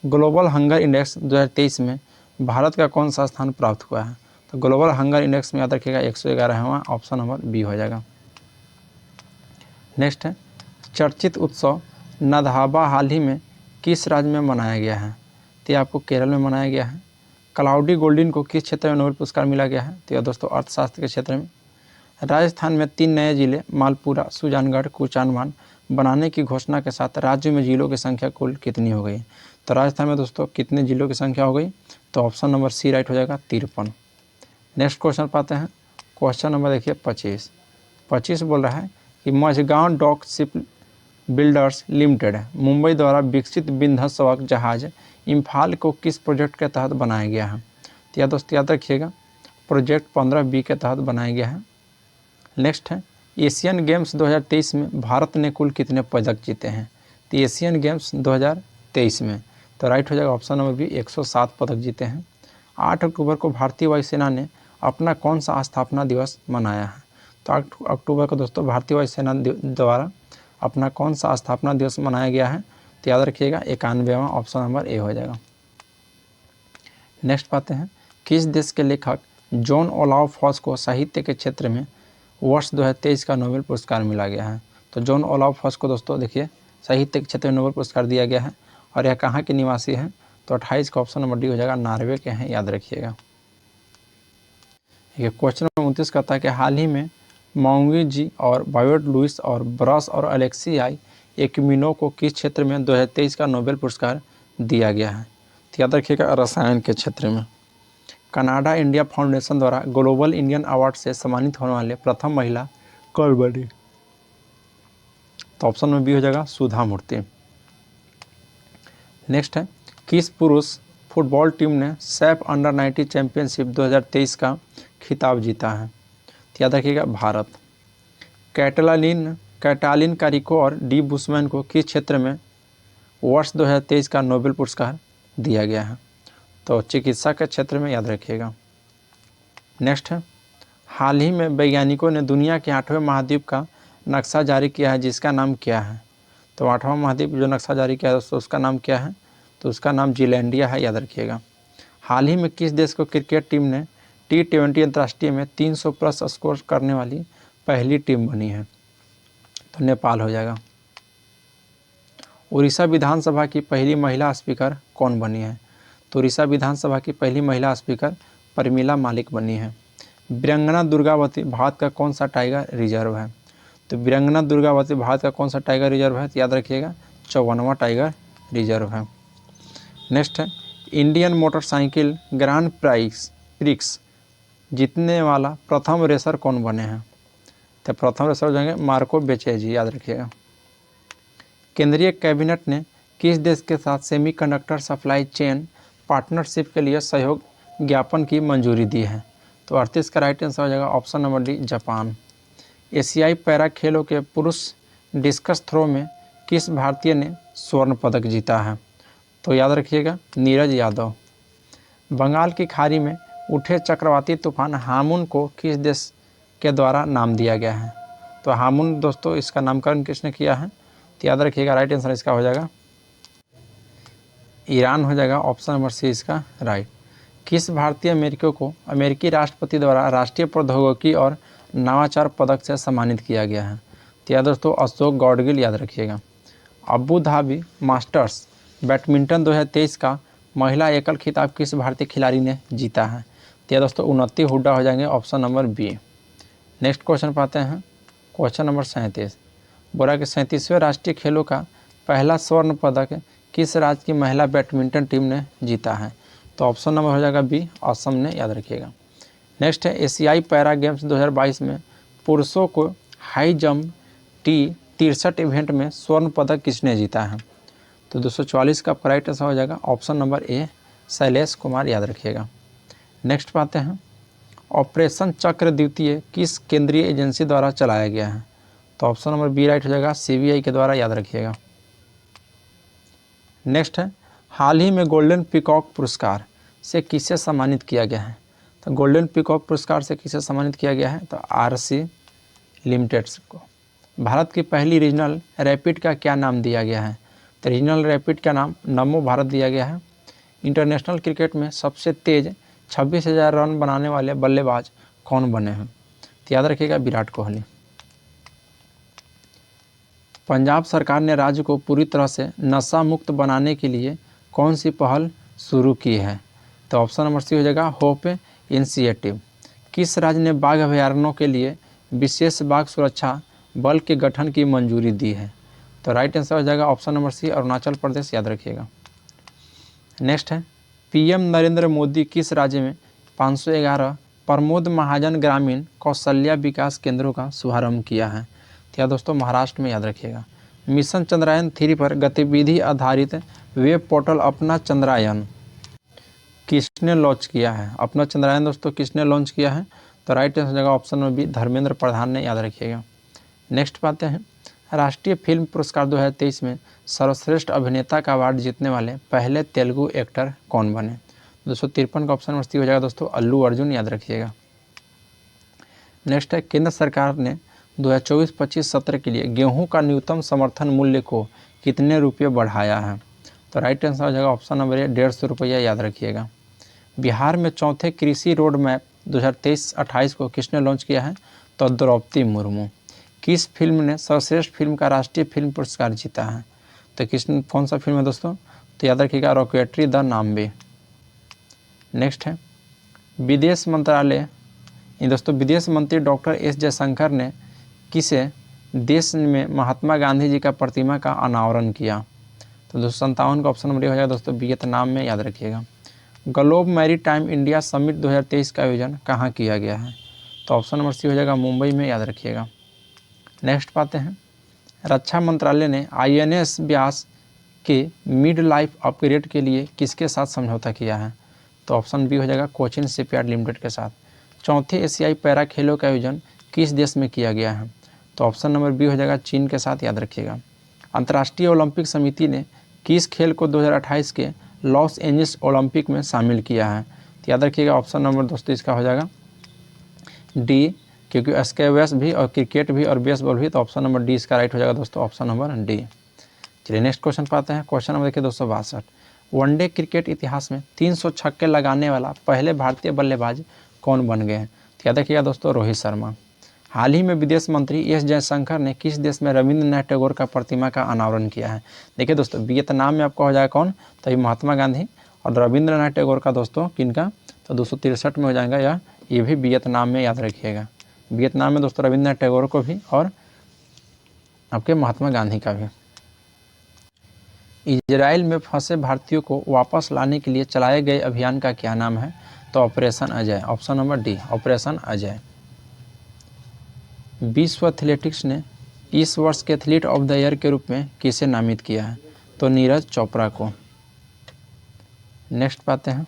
ग्लोबल हंगर इंडेक्स 2023 में भारत का कौन सा स्थान प्राप्त हुआ है? तो ग्लोबल हंगर इंडेक्स में, याद रखिएगा, 111वां, ऑप्शन नंबर बी हो जाएगा। नेक्स्ट है, चर्चित उत्सव नदहाबा हाल ही में किस राज्य में मनाया गया है? तो यह आपको केरल में मनाया गया है। क्लाउडी गोल्डिन को किस क्षेत्र में नोबेल पुरस्कार मिला गया है? तो यह दोस्तों अर्थशास्त्र के क्षेत्र में। राजस्थान में 3 नए जिले मालपुरा, सुजानगढ़, कुचानमान बनाने की घोषणा के साथ राज्य में जिलों की संख्या कुल कितनी हो गई? तो राजस्थान में दोस्तों कितने जिलों की संख्या हो गई? तो ऑप्शन नंबर सी राइट हो जाएगा, 53। नेक्स्ट क्वेश्चन पाते हैं, क्वेश्चन नंबर देखिए 25 बोल रहा है कि Mazagon dock shipbuilders limited Mumbai द्वारा विकसित विध्वंसक जहाज इम्फाल को किस प्रोजेक्ट के तहत बनाया गया है? तो यह दोस्तों याद रखिएगा, प्रोजेक्ट 15B के तहत बनाया गया है। नेक्स्ट है, एशियन गेम्स 2023 में भारत ने कुल कितने पदक जीते हैं? तो एशियन गेम्स 2023 में, तो राइट हो जाएगा ऑप्शन नंबर बी, 107 पदक जीते हैं। 8 अक्टूबर को भारतीय वायुसेना ने अपना कौन सा स्थापना दिवस मनाया है? तो 8 अक्टूबर को दोस्तों भारतीय वायुसेना द्वारा अपना कौन सा स्थापना दिवस मनाया गया है? तो याद रखिएगा 91वां, ऑप्शन नंबर ए हो जाएगा। नेक्स्ट पाते हैं, किस देश के लेखक जॉन ओलाव फॉस को साहित्य के क्षेत्र में वर्ष 2023 का नोबेल पुरस्कार मिला गया है? तो जॉन ओलाव फॉस को दोस्तों देखिए साहित्य के क्षेत्र में नोबेल पुरस्कार दिया गया है, और यह कहाँ के निवासी हैं? तो 28 का ऑप्शन नंबर डी हो जाएगा, नॉर्वे के हैं, याद रखिएगा। क्वेश्चन नंबर 29 कहता है कि हाल ही में मोंगी जी और बायोट लुइस और ब्रस और अलेक्सियाई एक्विनो को किस क्षेत्र में 2023 का नोबेल पुरस्कार दिया गया है? तो याद रखिएगा, रसायन के क्षेत्र में। कनाडा इंडिया फाउंडेशन द्वारा ग्लोबल इंडियन अवार्ड से सम्मानित होने वाले प्रथम महिला कौन बनी? तो ऑप्शन में बी हो जाएगा, सुधा मूर्ति। नेक्स्ट है, किस पुरुष फुटबॉल टीम ने सैफ अंडर-19 चैंपियनशिप 2023 का खिताब जीता है? तो याद रखिएगा, भारत। कैटालिन कारिको और डी बुशमैन को किस क्षेत्र में वर्ष 2023 का नोबेल पुरस्कार दिया गया है? तो चिकित्सा के क्षेत्र में, याद रखिएगा। नेक्स्ट है, हाल ही में वैज्ञानिकों ने दुनिया के 8वें महाद्वीप का नक्शा जारी किया है, जिसका नाम क्या है? तो 8वां महाद्वीप जो नक्शा जारी किया है दोस्तों, उसका नाम क्या है? तो उसका नाम जीलैंडिया है, याद रखिएगा। हाल ही में किस देश को क्रिकेट टीम ने T20 अंतर्राष्ट्रीय में 300+ स्कोर करने वाली पहली टीम बनी है? तो नेपाल हो जाएगा। उड़ीसा विधानसभा की पहली महिला स्पीकर कौन बनी है? तो उड़ीसा विधानसभा की पहली महिला स्पीकर परमिला मालिक बनी है। वीरांगना दुर्गावती भारत का कौन सा टाइगर रिजर्व है? तो वीरांगना दुर्गावती भारत का कौन सा टाइगर रिजर्व है? तो याद रखिएगा, 54वां टाइगर रिजर्व है। नेक्स्ट है, इंडियन मोटरसाइकिल ग्रांड प्रिक्स जीतने वाला प्रथम रेसर कौन बने हैं? तो प्रथम रेसर हो जाएंगे मार्को बेचेजी, याद रखिएगा। केंद्रीय कैबिनेट ने किस देश के साथ सेमीकंडक्टर सप्लाई चेन पार्टनरशिप के लिए सहयोग ज्ञापन की मंजूरी दी है? तो 38 का राइट आंसर हो जाएगा ऑप्शन नंबर डी, जापान। एशियाई पैरा खेलों के पुरुष डिस्कस थ्रो में किस भारतीय ने स्वर्ण पदक जीता है? तो याद रखिएगा नीरज यादव। बंगाल की खाड़ी में उठे चक्रवाती तूफान हामुन को किस देश के द्वारा नाम दिया गया है? तो हामुन दोस्तों इसका नामकरण किसने किया है? तो याद रखिएगा राइट आंसर इसका हो जाएगा ईरान हो जाएगा, ऑप्शन नंबर सी इसका राइट। किस भारतीय अमेरिकी को अमेरिकी राष्ट्रपति द्वारा राष्ट्रीय प्रौद्योगिकी और नवाचार पदक से सम्मानित किया गया है? तो याद दोस्तों अशोक गौडगिल, याद रखिएगा। अबू धाबी मास्टर्स बैडमिंटन 2023 का महिला एकल खिताब किस भारतीय खिलाड़ी ने जीता है? तो दोस्तों उन्नति हुड्डा हो जाएंगे, option number B. Next question पाते हैं, क्वेश्चन नंबर 37। बोला कि 37वें राष्ट्रीय खेलों का पहला स्वर्ण पदक किस राज्य की महिला बैडमिंटन टीम ने जीता है? तो ऑप्शन नंबर हो जाएगा बी, असम ने, याद रखिएगा। नेक्स्ट है एशियाई पैरा गेम्स 2022 में पुरुषों को हाई जंप T63 इवेंट में स्वर्ण पदक किसने जीता है? तो 244 का राइट आंसर हो जाएगा ऑप्शन नंबर ए, शैलेश कुमार, याद रखिएगा। नेक्स्ट पाते हैं ऑपरेशन चक्र द्वितीय किस केंद्रीय एजेंसी द्वारा चलाया गया है? तो ऑप्शन नंबर बी राइट हो जाएगा, CBI के द्वारा, याद रखिएगा। नेक्स्ट है हाल ही में गोल्डन पीकॉक पुरस्कार से किसे सम्मानित किया गया है? तो गोल्डन पीकॉक पुरस्कार से किसे सम्मानित किया गया है? तो RC लिमिटेड को। भारत की पहली रीजनल रैपिड का क्या नाम दिया गया है? तो रीजनल रैपिड का नाम नमो भारत दिया गया है। इंटरनेशनल क्रिकेट में सबसे तेज 26,000 रन बनाने वाले बल्लेबाज कौन बने हैं? तो याद रखिएगा विराट कोहली। पंजाब सरकार ने राज्य को पूरी तरह से नशा मुक्त बनाने के लिए कौन सी पहल शुरू की है? तो ऑप्शन नंबर सी हो जाएगा होप इनिशिएटिव। किस राज्य ने बाघ अभयारण्यों के लिए विशेष बाघ सुरक्षा बल के गठन की मंजूरी दी है? तो राइट आंसर हो जाएगा ऑप्शन नंबर सी, अरुणाचल प्रदेश, याद रखिएगा। नेक्स्ट है PM नरेंद्र मोदी किस राज्य में 511 प्रमोद महाजन ग्रामीण कौशल्या विकास केंद्रों का शुभारंभ किया है? तो दोस्तों महाराष्ट्र में, याद रखिएगा। मिशन चंद्रयान 3 पर गतिविधि आधारित वेब पोर्टल अपना चंद्रयान किसने लॉन्च किया है? अपना चंद्रयान दोस्तों किसने लॉन्च किया है? तो राइट आंसर हो जाएगा option number B, Dharmendra Pradhan ने, याद रखिएगा। नेक्स्ट पाते हैं राष्ट्रीय फिल्म पुरस्कार 2023 में सर्वश्रेष्ठ अभिनेता का अवार्ड जीतने वाले पहले तेलुगु एक्टर कौन बने? 253 का ऑप्शन नंबर सी हो जाएगा दोस्तों अल्लू अर्जुन, याद रखिएगा। नेक्स्ट है केंद्र सरकार ने 2024-25 सत्र के लिए गेहूं का न्यूनतम समर्थन मूल्य को कितने रुपये बढ़ाया है? तो राइट आंसर हो जाएगा ऑप्शन नंबर ए, 150 रुपया, याद रखिएगा। बिहार में चौथे कृषि रोड मैप 2023-28 को किसने लॉन्च किया है? तो द्रौपदी मुर्मू। किस फिल्म ने सर्वश्रेष्ठ फिल्म का राष्ट्रीय फिल्म पुरस्कार जीता है? तो किसने, कौन सा फिल्म है दोस्तों? तो याद रखिएगा रॉकेटरी द नाम्बे। नेक्स्ट है विदेश मंत्रालय, दोस्तों विदेश मंत्री डॉक्टर S जयशंकर ने किसे देश में महात्मा गांधी जी का प्रतिमा का अनावरण किया? तो 257 का ऑप्शन नंबर हो जाएगा दोस्तों वियतनाम में, याद रखिएगा। ग्लोब मैरीटाइम इंडिया समिट 2023 का आयोजन कहाँ किया गया है? तो ऑप्शन नंबर सी हो जाएगा मुंबई में, याद रखिएगा। नेक्स्ट पाते हैं रक्षा मंत्रालय ने INS व्यास के मिड लाइफ अपग्रेड के लिए किसके साथ समझौता किया है? तो ऑप्शन बी हो जाएगा कोचिन शिपयार्ड लिमिटेड के साथ। चौथे एशियाई पैरा खेलों का आयोजन किस देश में किया गया है? तो ऑप्शन नंबर बी हो जाएगा चीन के साथ, याद रखिएगा। अंतर्राष्ट्रीय ओलंपिक समिति ने किस खेल को 2028 के लॉस एंजल्स ओलंपिक में शामिल किया है? तो याद रखिएगा ऑप्शन नंबर दोस्तों इसका हो जाएगा डी, क्योंकि स्क्वैश भी और क्रिकेट भी और बेसबॉल भी, तो ऑप्शन नंबर डी इसका राइट हो जाएगा दोस्तों, ऑप्शन नंबर डी। चलिए नेक्स्ट क्वेश्चन पाते हैं, क्वेश्चन नंबर देखिए 262। वनडे क्रिकेट इतिहास में 300 छक्के लगाने वाला पहले भारतीय बल्लेबाज कौन बन गए हैं? तो याद रखिएगा दोस्तों रोहित शर्मा। हाल ही में विदेश मंत्री S जयशंकर ने किस देश में रविंद्रनाथ टैगोर का प्रतिमा का अनावरण किया है? देखिए दोस्तों वियतनाम में आपका हो जाएगा कौन? तो ये महात्मा गांधी। और रविंद्रनाथ टैगोर का दोस्तों किनका? तो 263 में हो जाएगा, या ये भी वियतनाम में, याद रखिएगा। वियतनाम में दोस्तों रविंद्रनाथ टैगोर को भी और आपके महात्मा गांधी का भी। इजराइल में फंसे भारतीयों को वापस लाने के लिए चलाए गए अभियान का क्या नाम है? तो operation Ajay, option number D, operation Ajay. विश्व एथलेटिक्स ने इस वर्ष के एथलीट ऑफ द ईयर के रूप में किसे नामित किया है? तो नीरज चोपड़ा को। नेक्स्ट पाते हैं,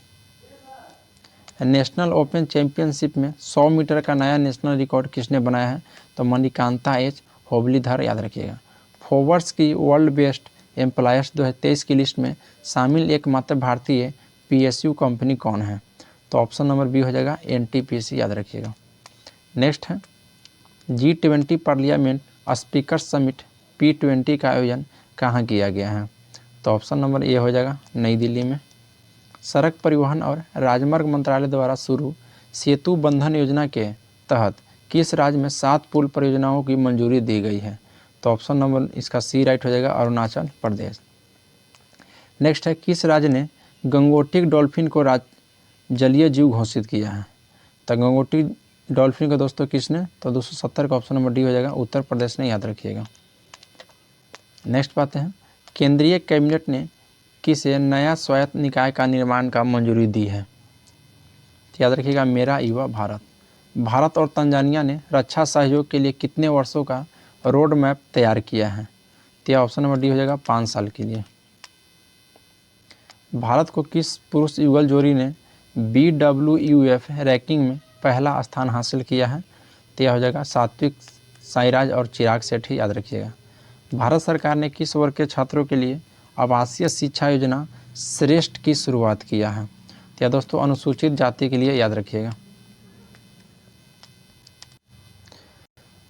नेशनल ओपन चैंपियनशिप में 100 मीटर का नया नेशनल रिकॉर्ड किसने बनाया है? तो मणिकांता एच होबलीधर, याद रखिएगा। फोर्ब्स की वर्ल्ड बेस्ट एम्प्लॉयर्स 2023 की लिस्ट में शामिल एकमात्र भारतीय पीएसयू कंपनी कौन है? तो ऑप्शन नंबर बी हो जाएगा एनटीपीसी, याद रखिएगा। नेक्स्ट है, G20 parliament speaker summit P20 का आयोजन कहाँ किया गया है? तो ऑप्शन नंबर ए हो जाएगा नई दिल्ली में। सड़क परिवहन और राजमार्ग मंत्रालय द्वारा शुरू सेतु बंधन योजना के तहत किस राज्य में 7 पुल परियोजनाओं की मंजूरी दी गई है? तो ऑप्शन नंबर इसका सी राइट हो जाएगा, अरुणाचल प्रदेश। नेक्स्ट है, किस राज्य ने गंगोटिक डॉल्फिन को जलीय जीव घोषित किया है? तो गंगोटिक डॉल्फिन को दोस्तों किसने? तो 270 का ऑप्शन नंबर डी हो जाएगा, उत्तर प्रदेश ने, याद रखिएगा। नेक्स्ट पाते हैं, केंद्रीय कैबिनेट ने किसे नया स्वायत्त निकाय का निर्माण का मंजूरी दी है? तो याद रखिएगा, मेरा युवा भारत। भारत और तंजानिया ने रक्षा सहयोग के लिए कितने वर्षों का रोड मैप तैयार किया है? तो यह ऑप्शन नंबर डी हो जाएगा, 5 साल के लिए। भारत को किस पुरुष युगल जोड़ी ने BWUF रैंकिंग में पहला स्थान हासिल किया है? तो यह हो जाएगा सात्विक साईराज और चिराग सेठी, याद रखिएगा। भारत सरकार ने किस वर्ग के छात्रों के लिए आवासीय शिक्षा योजना श्रेष्ठ की शुरुआत किया है? तो यह दोस्तों अनुसूचित जाति के लिए, याद रखिएगा।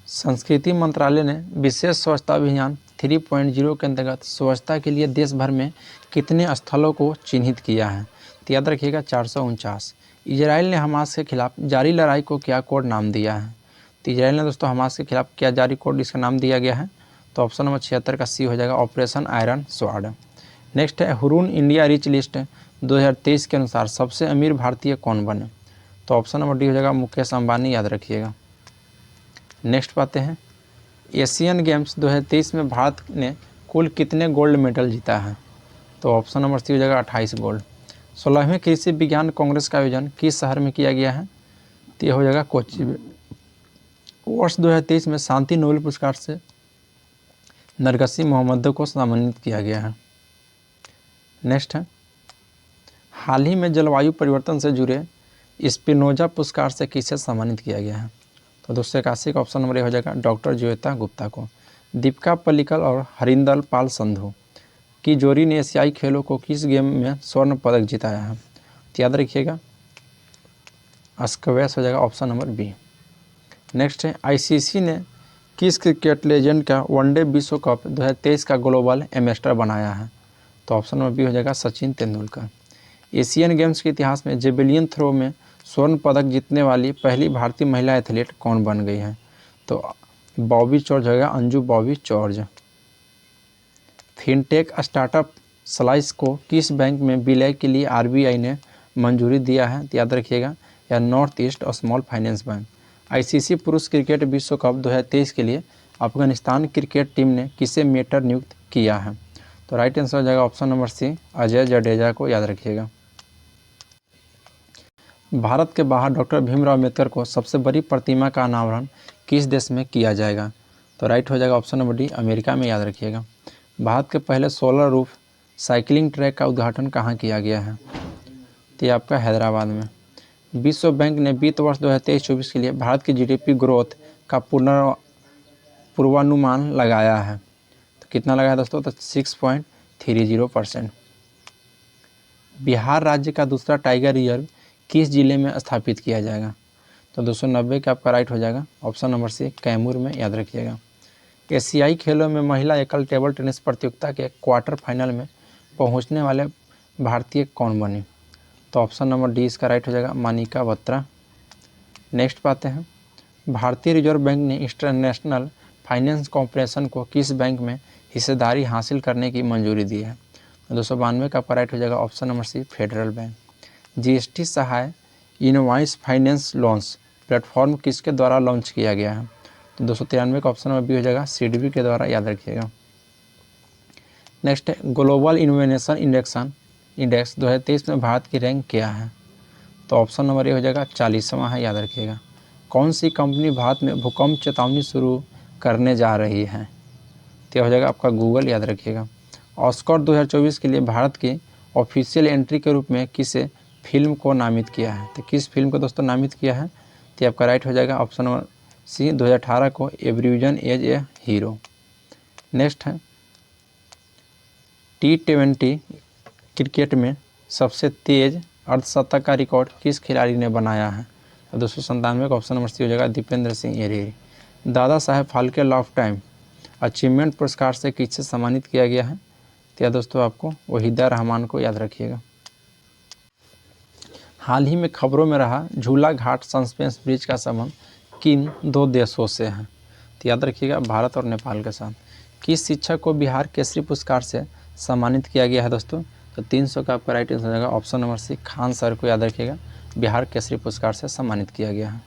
संस्कृति मंत्रालय ने विशेष स्वच्छता अभियान 3.0 के अंतर्गत स्वच्छता के लिए देश भर में कितने स्थलों को चिन्हित किया है? तो याद रखिएगा 449। इजराइल ने हमास के खिलाफ जारी लड़ाई को क्या कोड नाम दिया है? तो इजराइल ने दोस्तों हमास के खिलाफ क्या जारी कोड इसका नाम दिया गया है? तो ऑप्शन नंबर 76 का सी हो जाएगा, ऑपरेशन आयरन स्वॉर्ड। नेक्स्ट है, हुरून इंडिया रिच लिस्ट 2023 के अनुसार सबसे अमीर भारतीय कौन बने? तो ऑप्शन नंबर डी हो जाएगा, मुकेश अंबानी, याद रखिएगा। नेक्स्ट पाते हैं, एशियन गेम्स 2023 में भारत ने कुल कितने गोल्ड मेडल जीता है? तो ऑप्शन नंबर सी हो जाएगा, 28 गोल्ड। 16वें कृषि विज्ञान कांग्रेस का आयोजन किस शहर में किया गया है? तो यह हो जाएगा कोच्चि में। वर्ष 2023 में शांति नोबेल पुरस्कार से नरगसी मोहम्मद को सम्मानित किया गया है। नेक्स्ट है, हाल ही में जलवायु परिवर्तन से जुड़े स्पिनोजा पुरस्कार से किसे सम्मानित किया गया है? तो 281 का ऑप्शन नंबर ए हो जाएगा, डॉक्टर ज्योता गुप्ता को। दीपिका पल्लिकल और हरिंदर पाल संधू की जोड़ी ने एशियाई खेलों को किस गेम में स्वर्ण पदक जिताया है? तो याद रखिएगा, स्क्वैश हो जाएगा, ऑप्शन नंबर बी। नेक्स्ट है, आईसीसी ने किस क्रिकेट लेजेंड का वनडे विश्व कप 2023 का ग्लोबल एम्बेसडर बनाया है? तो ऑप्शन नंबर बी हो जाएगा, सचिन तेंदुलकर। एशियन गेम्स के इतिहास में जेवेलियन थ्रो में स्वर्ण पदक जीतने वाली पहली भारतीय महिला एथलीट कौन बन गई है? तो बॉबी जॉर्ज होगा, Anju Bobby George. Fintech startup slice को किस बैंक में विलय के लिए आरबीआई ने मंजूरी दिया है? तो याद रखिएगा, या नॉर्थ ईस्ट और स्मॉल फाइनेंस बैंक। आईसीसी पुरुष क्रिकेट विश्व कप 2023 के लिए अफगानिस्तान क्रिकेट टीम ने किसे मेटर नियुक्त किया है? तो राइट आंसर हो जाएगा option number C, Ajay Jadeja को, याद रखिएगा। भारत के बाहर डॉक्टर भीमराव अम्बेडकर को सबसे बड़ी प्रतिमा का अनावरण किस देश में किया जाएगा? तो राइट हो जाएगा ऑप्शन नंबर डी, अमेरिका में, याद रखिएगा। भारत के पहले सोलर रूफ साइकिलिंग ट्रैक का उद्घाटन कहाँ किया गया है? तो ये आपका हैदराबाद में। विश्व बैंक ने वित्त वर्ष 2023-24 के लिए भारत की जीडीपी ग्रोथ का पूर्वानुमान लगाया है। तो कितना लगाया दोस्तों? तो 6.30%। बिहार राज्य का दूसरा टाइगर रिजर्व किस जिले में स्थापित किया जाएगा? तो 290 का आपका राइट हो जाएगा, ऑप्शन नंबर सी, कैमूर में, याद रखिएगा। एशियाई खेलों में महिला एकल टेबल टेनिस प्रतियोगिता के क्वार्टर फाइनल में पहुंचने वाले भारतीय कौन बनी? तो ऑप्शन नंबर डी इसका राइट हो जाएगा, मानिका बत्रा। नेक्स्ट पाते हैं, भारतीय रिजर्व बैंक ने इंटरनेशनल फाइनेंस कॉर्पोरेशन को किस बैंक में हिस्सेदारी हासिल करने की मंजूरी दी है? 292 का आपका राइट हो जाएगा, option number C, federal bank. GST Sahay invoice finance loans platform किसके द्वारा लॉन्च किया गया है? तो 293 का ऑप्शन नंबर बी हो जाएगा, सीडबी के द्वारा, याद रखिएगा। नेक्स्ट है, ग्लोबल इनोवेशन इंडेक्स 2023 में भारत की रैंक क्या है? तो ऑप्शन नंबर ए हो जाएगा, 40वां है, याद रखिएगा। कौन सी कंपनी भारत में भूकंप चेतावनी शुरू करने जा रही है? तो हो जाएगा आपका गूगल, याद रखिएगा। ऑस्कर 2024 के लिए भारत की ऑफिशियल एंट्री के रूप में किस फिल्म को नामित किया है? तो किस फिल्म को दोस्तों नामित किया है? तो आपका राइट हो जाएगा ऑप्शन नंबर सी, 2018 को एवरीविजन एज ए हीरो। नेक्स्ट है T20 क्रिकेट में सबसे तेज अर्धशतक का रिकॉर्ड किस खिलाड़ी ने बनाया है? तो 297 का ऑप्शन नंबर सी हो जाएगा Dipendra Singh एरेरी। Dada Saheb Phalke life time achievement पुरस्कार से किससे सम्मानित किया गया है? तो यह दोस्तों आपको वहीदा रहमान को याद रखिएगा। हाल ही में खबरों में रहा झूला घाट सस्पेंस ब्रिज का संबंध किन दो देशों से है? तो याद रखिएगा भारत और नेपाल के साथ। किस शिक्षक को बिहार केसरी पुरस्कार से सम्मानित किया गया है दोस्तों? तो 300 का आपका राइट आंसर हो जाएगा option number C, Khan sir को याद रखिएगा, बिहार केसरी पुरस्कार से सम्मानित किया गया है।